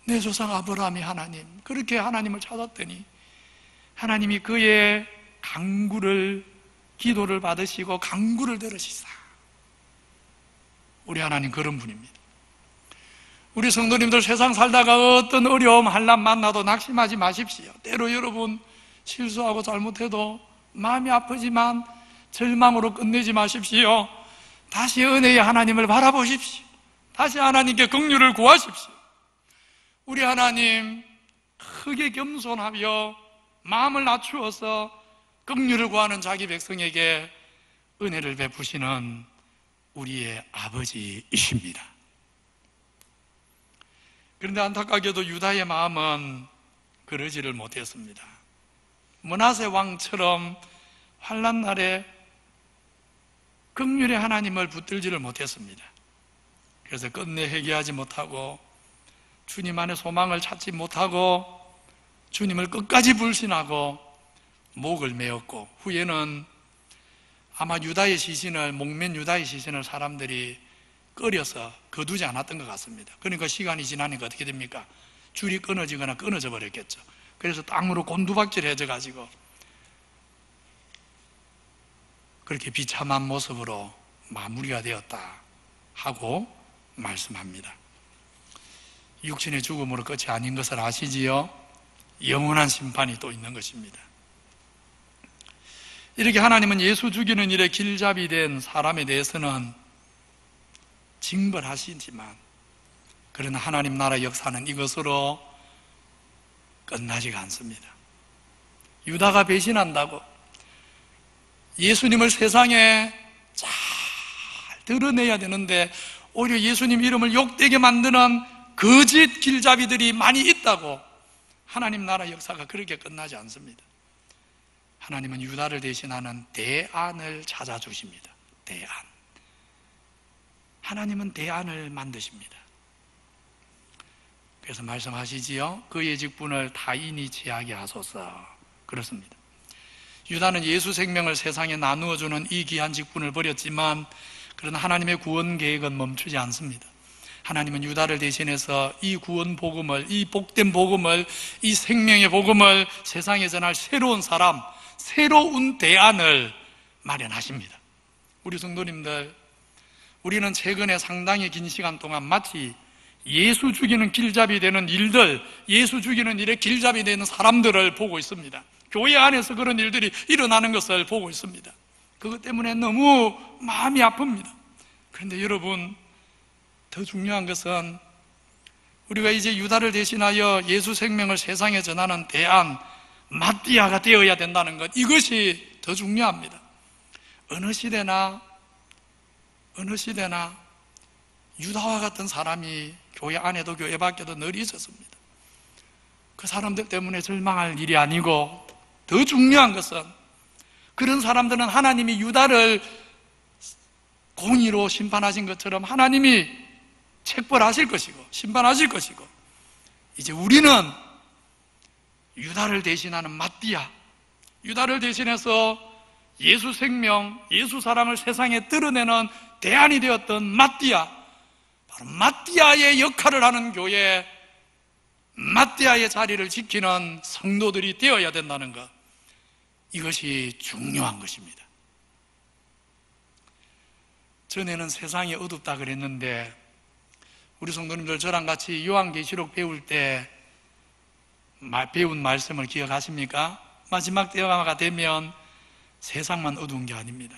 내 조상 아브라함의 하나님, 그렇게 하나님을 찾았더니 하나님이 그의 간구를, 기도를 받으시고 간구를 들으시사. 우리 하나님 그런 분입니다. 우리 성도님들 세상 살다가 어떤 어려움, 환난 만나도 낙심하지 마십시오. 때로 여러분 실수하고 잘못해도 마음이 아프지만 절망으로 끝내지 마십시오. 다시 은혜의 하나님을 바라보십시오. 다시 하나님께 긍휼을 구하십시오. 우리 하나님 크게 겸손하여 마음을 낮추어서 긍휼을 구하는 자기 백성에게 은혜를 베푸시는 우리의 아버지이십니다. 그런데 안타깝게도 유다의 마음은 그러지를 못했습니다. 므낫세 왕처럼 환난 날에 긍휼의 하나님을 붙들지를 못했습니다. 그래서 끝내 회개하지 못하고 주님 안에 소망을 찾지 못하고 주님을 끝까지 불신하고 목을 메었고, 후에는 아마 유다의 시신을, 목맨 유다의 시신을 사람들이 끓여서 거두지 않았던 것 같습니다. 그러니까 시간이 지나니까 어떻게 됩니까? 줄이 끊어지거나 끊어져 버렸겠죠. 그래서 땅으로 곤두박질해져 가지고 그렇게 비참한 모습으로 마무리가 되었다 하고 말씀합니다. 육신의 죽음으로 끝이 아닌 것을 아시지요? 영원한 심판이 또 있는 것입니다. 이렇게 하나님은 예수 죽이는 일에 길잡이 된 사람에 대해서는 징벌하시지만, 그러나 하나님 나라 역사는 이것으로 끝나지가 않습니다. 유다가 배신한다고 예수님을 세상에 잘 드러내야 되는데 오히려 예수님 이름을 욕되게 만드는 거짓 길잡이들이 많이 있다고 하나님 나라 역사가 그렇게 끝나지 않습니다. 하나님은 유다를 대신하는 대안을 찾아주십니다. 대안. 하나님은 대안을 만드십니다. 그래서 말씀하시지요. 그의 직분을 타인이 취하게 하소서. 그렇습니다. 유다는 예수 생명을 세상에 나누어주는 이 귀한 직분을 버렸지만, 그러나 하나님의 구원 계획은 멈추지 않습니다. 하나님은 유다를 대신해서 이 구원 복음을, 이 복된 복음을, 이 생명의 복음을 세상에 전할 새로운 사람, 새로운 대안을 마련하십니다. 우리 성도님들, 우리는 최근에 상당히 긴 시간 동안 마치 예수 죽이는 길잡이 되는 일들, 예수 죽이는 일에 길잡이 되는 사람들을 보고 있습니다. 교회 안에서 그런 일들이 일어나는 것을 보고 있습니다. 그것 때문에 너무 마음이 아픕니다. 그런데 여러분, 더 중요한 것은 우리가 이제 유다를 대신하여 예수 생명을 세상에 전하는 대안, 마띠아가 되어야 된다는 것, 이것이 더 중요합니다. 어느 시대나 유다와 같은 사람이 교회 안에도 교회 밖에도 늘 있었습니다. 그 사람들 때문에 절망할 일이 아니고, 더 중요한 것은 그런 사람들은 하나님이 유다를 공의로 심판하신 것처럼 하나님이 책벌하실 것이고 심판하실 것이고, 이제 우리는 유다를 대신하는 마띠아, 유다를 대신해서 예수 생명, 예수 사랑을 세상에 드러내는 대안이 되었던 마띠아, 바로 마띠아의 역할을 하는 교회, 마띠아의 자리를 지키는 성도들이 되어야 된다는 것, 이것이 중요한 것입니다. 전에는 세상이 어둡다 그랬는데, 우리 성도님들 저랑 같이 요한계시록 배울 때 배운 말씀을 기억하십니까? 마지막 때가 되면 세상만 어두운 게 아닙니다.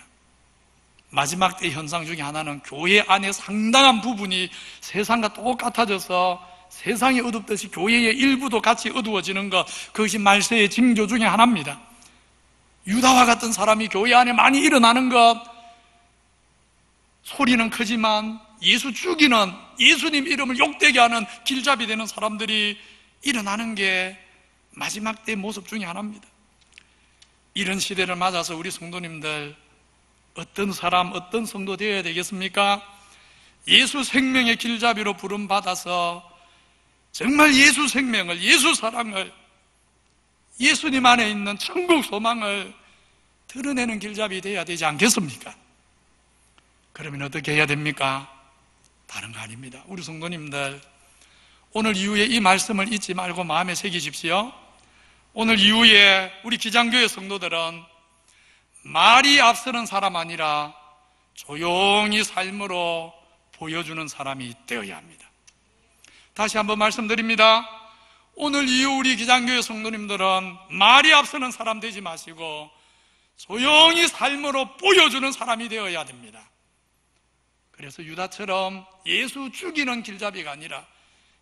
마지막 때 현상 중에 하나는 교회 안에 상당한 부분이 세상과 똑같아져서 세상이 어둡듯이 교회의 일부도 같이 어두워지는 것, 그것이 말세의 징조 중에 하나입니다. 유다와 같은 사람이 교회 안에 많이 일어나는 것, 소리는 크지만 예수 죽이는, 예수님 이름을 욕되게 하는 길잡이 되는 사람들이 일어나는 게 마지막 때 모습 중에 하나입니다. 이런 시대를 맞아서 우리 성도님들 어떤 사람, 어떤 성도 되어야 되겠습니까? 예수 생명의 길잡이로 부름받아서 정말 예수 생명을, 예수 사랑을, 예수님 안에 있는 천국 소망을 드러내는 길잡이 되어야 되지 않겠습니까? 그러면 어떻게 해야 됩니까? 다른 거 아닙니다. 우리 성도님들, 오늘 이후에 이 말씀을 잊지 말고 마음에 새기십시오. 오늘 이후에 우리 기장교회 성도들은 말이 앞서는 사람 아니라 조용히 삶으로 보여주는 사람이 되어야 합니다. 다시 한번 말씀드립니다. 오늘 이후 우리 기장교회 성도님들은 말이 앞서는 사람 되지 마시고 조용히 삶으로 보여주는 사람이 되어야 됩니다. 그래서 유다처럼 예수 죽이는 길잡이가 아니라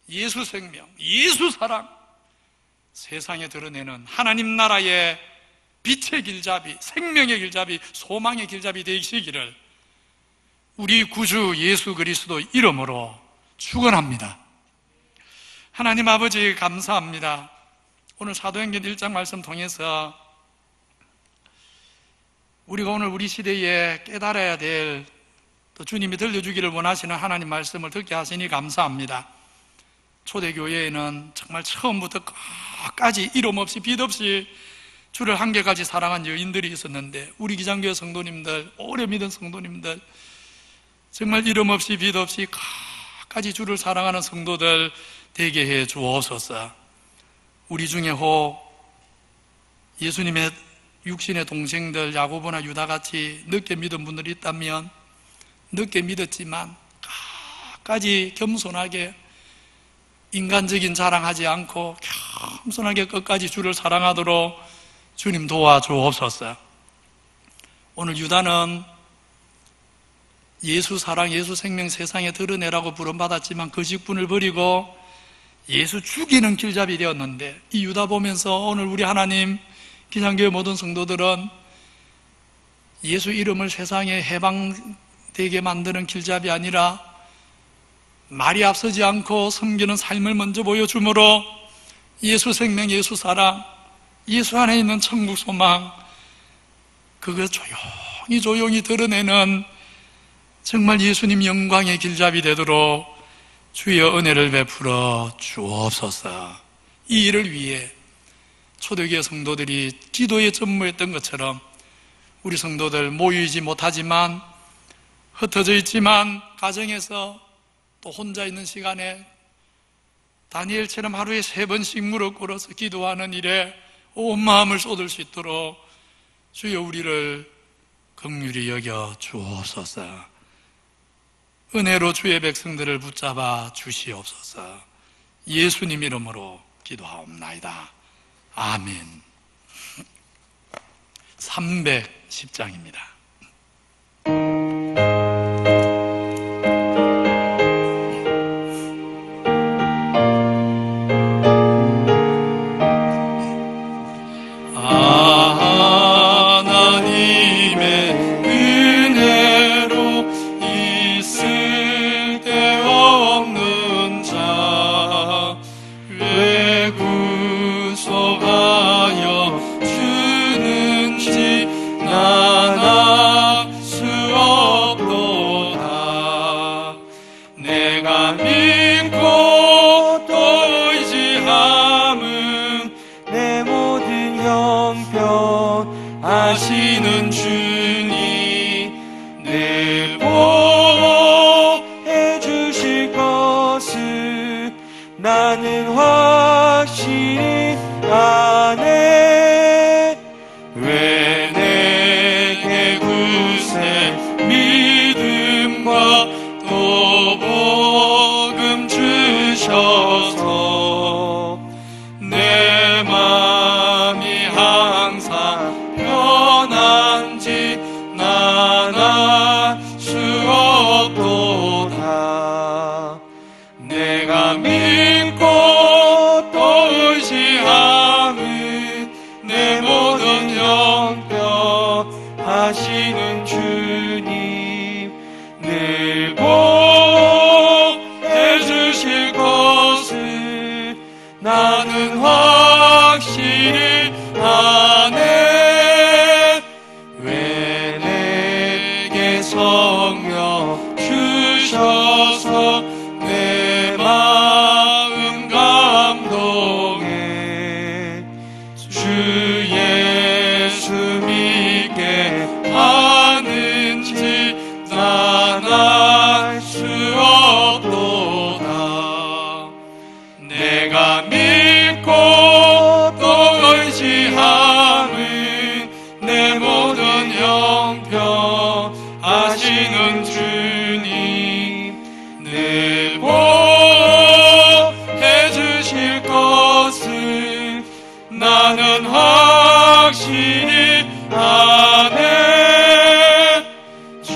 예수 생명, 예수 사랑, 세상에 드러내는 하나님 나라의 빛의 길잡이, 생명의 길잡이, 소망의 길잡이 되시기를 우리 구주 예수 그리스도 이름으로 축원합니다. 하나님 아버지 감사합니다. 오늘 사도행전 1장 말씀 통해서 우리가 오늘 우리 시대에 깨달아야 될, 또 주님이 들려주기를 원하시는 하나님 말씀을 듣게 하시니 감사합니다. 초대교회에는 정말 처음부터 끝까지 이름 없이 빛 없이 주를 한결같이 사랑한 여인들이 있었는데, 우리 기장교회 성도님들, 오래 믿은 성도님들, 정말 이름 없이 빛 없이 끝까지 주를 사랑하는 성도들 되게 해 주옵소서. 우리 중에 혹 예수님의 육신의 동생들 야고보나 유다같이 늦게 믿은 분들이 있다면, 늦게 믿었지만 끝까지 겸손하게 인간적인 자랑하지 않고 겸손하게 끝까지 주를 사랑하도록 주님 도와주옵소서. 오늘 유다는 예수 사랑, 예수 생명 세상에 드러내라고 부름받았지만 그 직분을 버리고 예수 죽이는 길잡이 되었는데, 이 유다 보면서 오늘 우리 하나님 기장교회 모든 성도들은 예수 이름을 세상에 해방되게 만드는 길잡이 아니라 말이 앞서지 않고 섬기는 삶을 먼저 보여주므로 예수 생명, 예수 사랑, 예수 안에 있는 천국 소망, 그거 조용히 드러내는 정말 예수님 영광의 길잡이 되도록 주여 은혜를 베풀어 주옵소서. 이 일을 위해 초대교회 성도들이 기도에 전무했던 것처럼 우리 성도들 모이지 못하지만, 흩어져 있지만 가정에서 또 혼자 있는 시간에 다니엘처럼 하루에 3번씩 무릎 꿇어서 기도하는 일에 온 마음을 쏟을 수 있도록 주여 우리를 긍휼히 여겨 주옵소서. 은혜로 주의 백성들을 붙잡아 주시옵소서. 예수님 이름으로 기도하옵나이다. 아멘. 310장입니다. 하시는 주님 늘 보호해 주실 것을 나는 확실히 아네. 왜 내게 굳세 믿음과 또 복음 주셔서 내 맘이 항상 편한지 난 알 수 없도다. 내가 믿고 또 의지함은 내 모든 영병 하시는 주님 늘 보호해 주실 것을 나는 확실히 아네. 왜 내게 성령 주셔서 내 마음 감동해 주 예수 믿게 하는지 난 알 수 없도다. 내가 믿고 또 의지함은 내 모든 영병 하시는 주님 늘 보호해 주실 것을 나는 확실히 아네. 주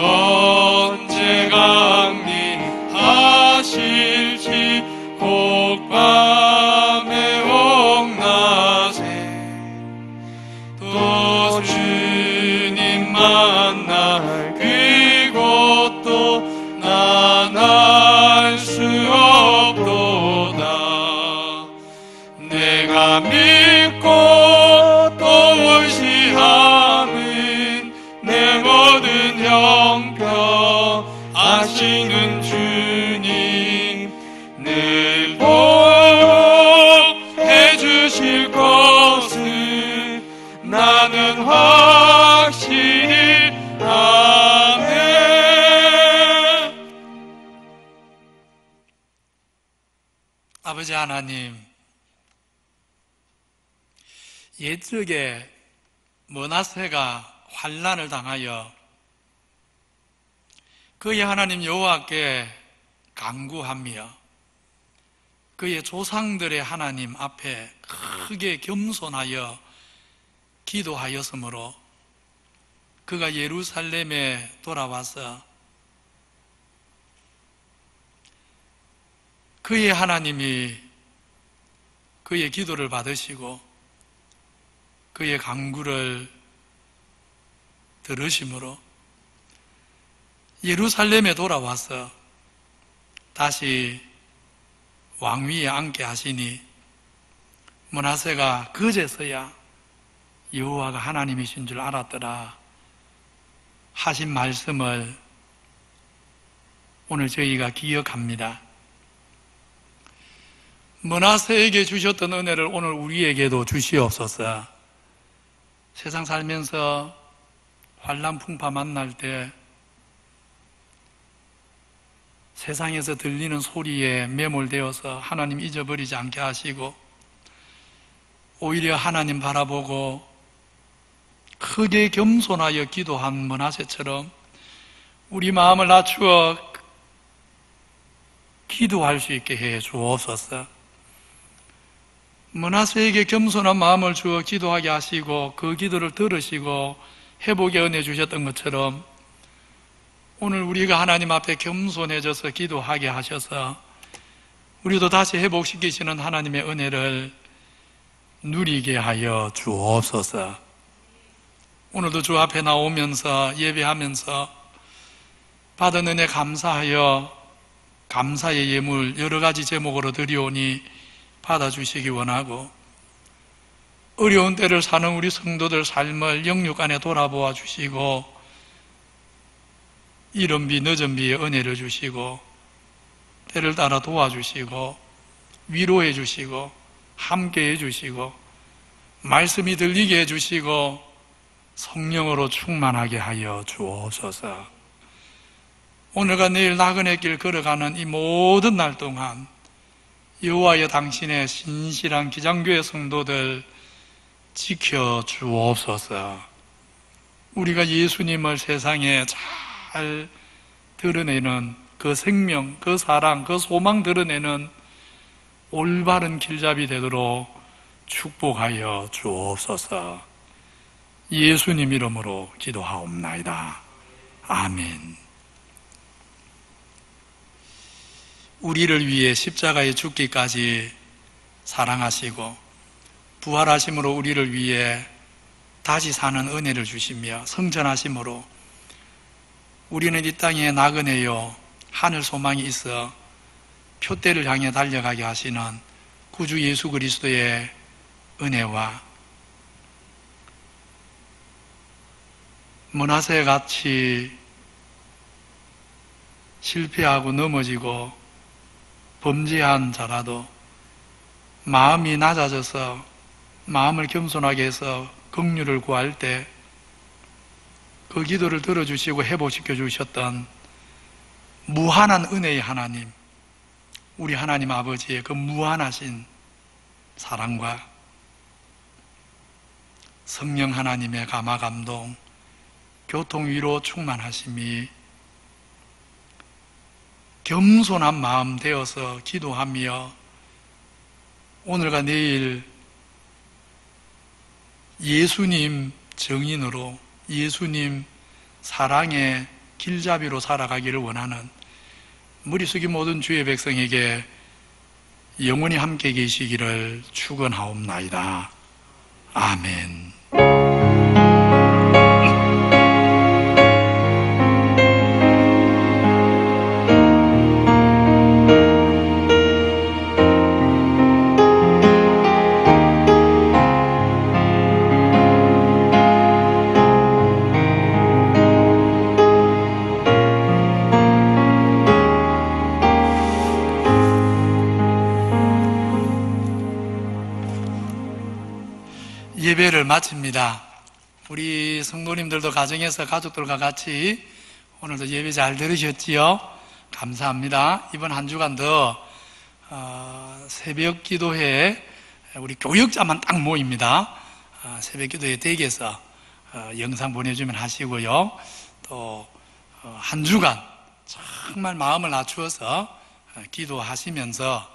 언제 강림하실지 곧 밤에 만날 그곳도 난 알 수 없도다. 내가 믿고 또 의지함은 내 모든 형편 아시는 주님 늘 보호해 주실 것을 나는 확실히 아네. 아버지 하나님, 옛적에 므낫세가 환난을 당하여 그의 하나님 여호와께 간구하며 그의 조상들의 하나님 앞에 크게 겸손하여 기도하였으므로 그가 예루살렘에 돌아와서 그의 하나님이 그의 기도를 받으시고 그의 간구를 들으심으로 예루살렘에 돌아와서 다시 왕위에 앉게 하시니 므낫세가 그제서야 여호와가 하나님이신 줄 알았더라 하신 말씀을 오늘 저희가 기억합니다. 므낫세에게 주셨던 은혜를 오늘 우리에게도 주시옵소서. 세상 살면서 환난 풍파 만날 때 세상에서 들리는 소리에 매몰되어서 하나님 잊어버리지 않게 하시고 오히려 하나님 바라보고 크게 겸손하여 기도한 므낫세처럼 우리 마음을 낮추어 기도할 수 있게 해 주옵소서. 므낫세에게 겸손한 마음을 주어 기도하게 하시고 그 기도를 들으시고 회복의 은혜 주셨던 것처럼 오늘 우리가 하나님 앞에 겸손해져서 기도하게 하셔서 우리도 다시 회복시키시는 하나님의 은혜를 누리게 하여 주옵소서. 오늘도 주 앞에 나오면서 예배하면서 받은 은혜 감사하여 감사의 예물 여러 가지 제목으로 드리오니 받아주시기 원하고 어려운 때를 사는 우리 성도들 삶을 영육 안에 돌아보아 주시고 이른 비 늦은 비에 은혜를 주시고 때를 따라 도와주시고 위로해 주시고 함께 해주시고 말씀이 들리게 해주시고 성령으로 충만하게 하여 주옵소서. 오늘과 내일 나그네 길 걸어가는 이 모든 날 동안 여호와여 당신의 신실한 기장교회 성도들 지켜 주옵소서. 우리가 예수님을 세상에 잘 드러내는 그 생명, 그 사랑, 그 소망 드러내는 올바른 길잡이 되도록 축복하여 주옵소서. 예수님 이름으로 기도하옵나이다. 아멘. 우리를 위해 십자가에 죽기까지 사랑하시고 부활하심으로 우리를 위해 다시 사는 은혜를 주시며 성전하심으로 우리는 이 땅에 나그네요 하늘 소망이 있어 표대를 향해 달려가게 하시는 구주 예수 그리스도의 은혜와 므낫세 같이 실패하고 넘어지고 범죄한 자라도 마음이 낮아져서 마음을 겸손하게 해서 긍휼을 구할 때 그 기도를 들어주시고 회복시켜 주셨던 무한한 은혜의 하나님, 우리 하나님 아버지의 그 무한하신 사랑과 성령 하나님의 감화감동, 교통위로 충만하심이 겸손한 마음 되어서 기도하며 오늘과 내일 예수님 정인으로 예수님 사랑의 길잡이로 살아가기를 원하는 머리 숙인 모든 주의 백성에게 영원히 함께 계시기를 축원하옵나이다. 아멘. 예배를 마칩니다. 우리 성도님들도 가정에서 가족들과 같이 오늘도 예배 잘 들으셨지요? 감사합니다. 이번 한 주간도 새벽 기도회에 우리 교역자만 딱 모입니다. 새벽 기도회 댁에서 영상 보내주면 하시고요. 또 한 주간 정말 마음을 낮추어서 기도하시면서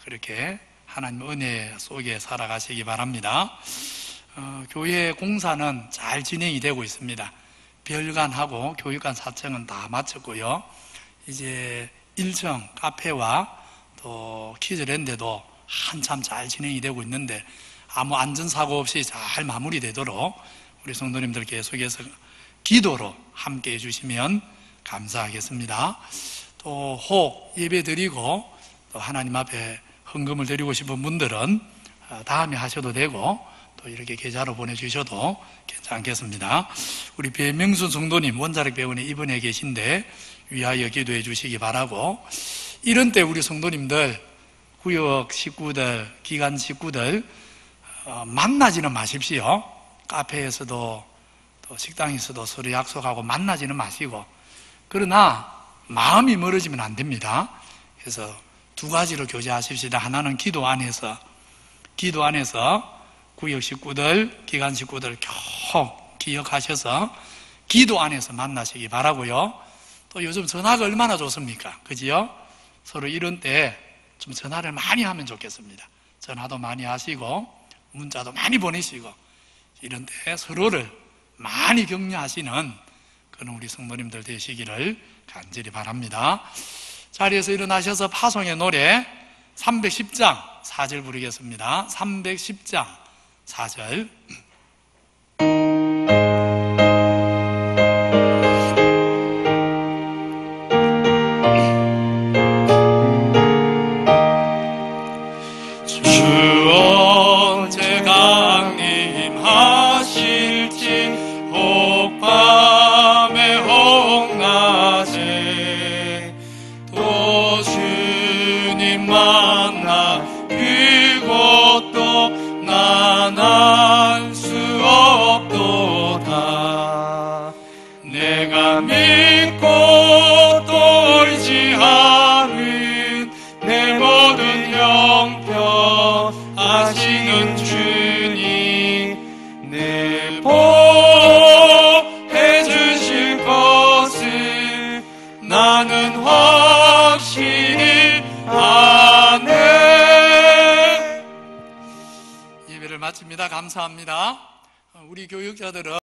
그렇게 하나님 은혜 속에 살아가시기 바랍니다. 교회 공사는 잘 진행이 되고 있습니다. 별관하고 교육관 4층은 다 마쳤고요. 이제 1층 카페와 또 키즈랜드도 한참 잘 진행이 되고 있는데 아무 안전사고 없이 잘 마무리되도록 우리 성도님들 계속해서 기도로 함께 해주시면 감사하겠습니다. 또 혹 예배 드리고 또 하나님 앞에 헌금을 드리고 싶은 분들은 다음에 하셔도 되고 또 이렇게 계좌로 보내주셔도 괜찮겠습니다. 우리 배명순 성도님 원자력 병원에 입원해 계신데 위하여 기도해 주시기 바라고, 이런 때 우리 성도님들 구역 식구들, 기관 식구들 만나지는 마십시오. 카페에서도 또 식당에서도 서로 약속하고 만나지는 마시고, 그러나 마음이 멀어지면 안 됩니다. 그래서 두 가지로 교제하십시다. 하나는 기도 안에서 구역 식구들, 기관 식구들 꼭 기억하셔서 기도 안에서 만나시기 바라고요. 또 요즘 전화가 얼마나 좋습니까? 그지요? 서로 이런 때 좀 전화를 많이 하면 좋겠습니다. 전화도 많이 하시고 문자도 많이 보내시고 이런 때 서로를 많이 격려하시는 그런 우리 성도님들 되시기를 간절히 바랍니다. 자리에서 일어나셔서 파송의 노래 310장 4절 부르겠습니다. 310장 4절. 주 언제 강림하실지 혹밤에 혹낮에 또 주님 만나 그곳도 난 알 수 없도다. 내가 믿고 또 의지하는 내 모든 형편 아시는 주님 내 보호해 주실 것을 나는 확신히 아네. 예배를 마칩니다. 감사합니다. 우리 교육자들은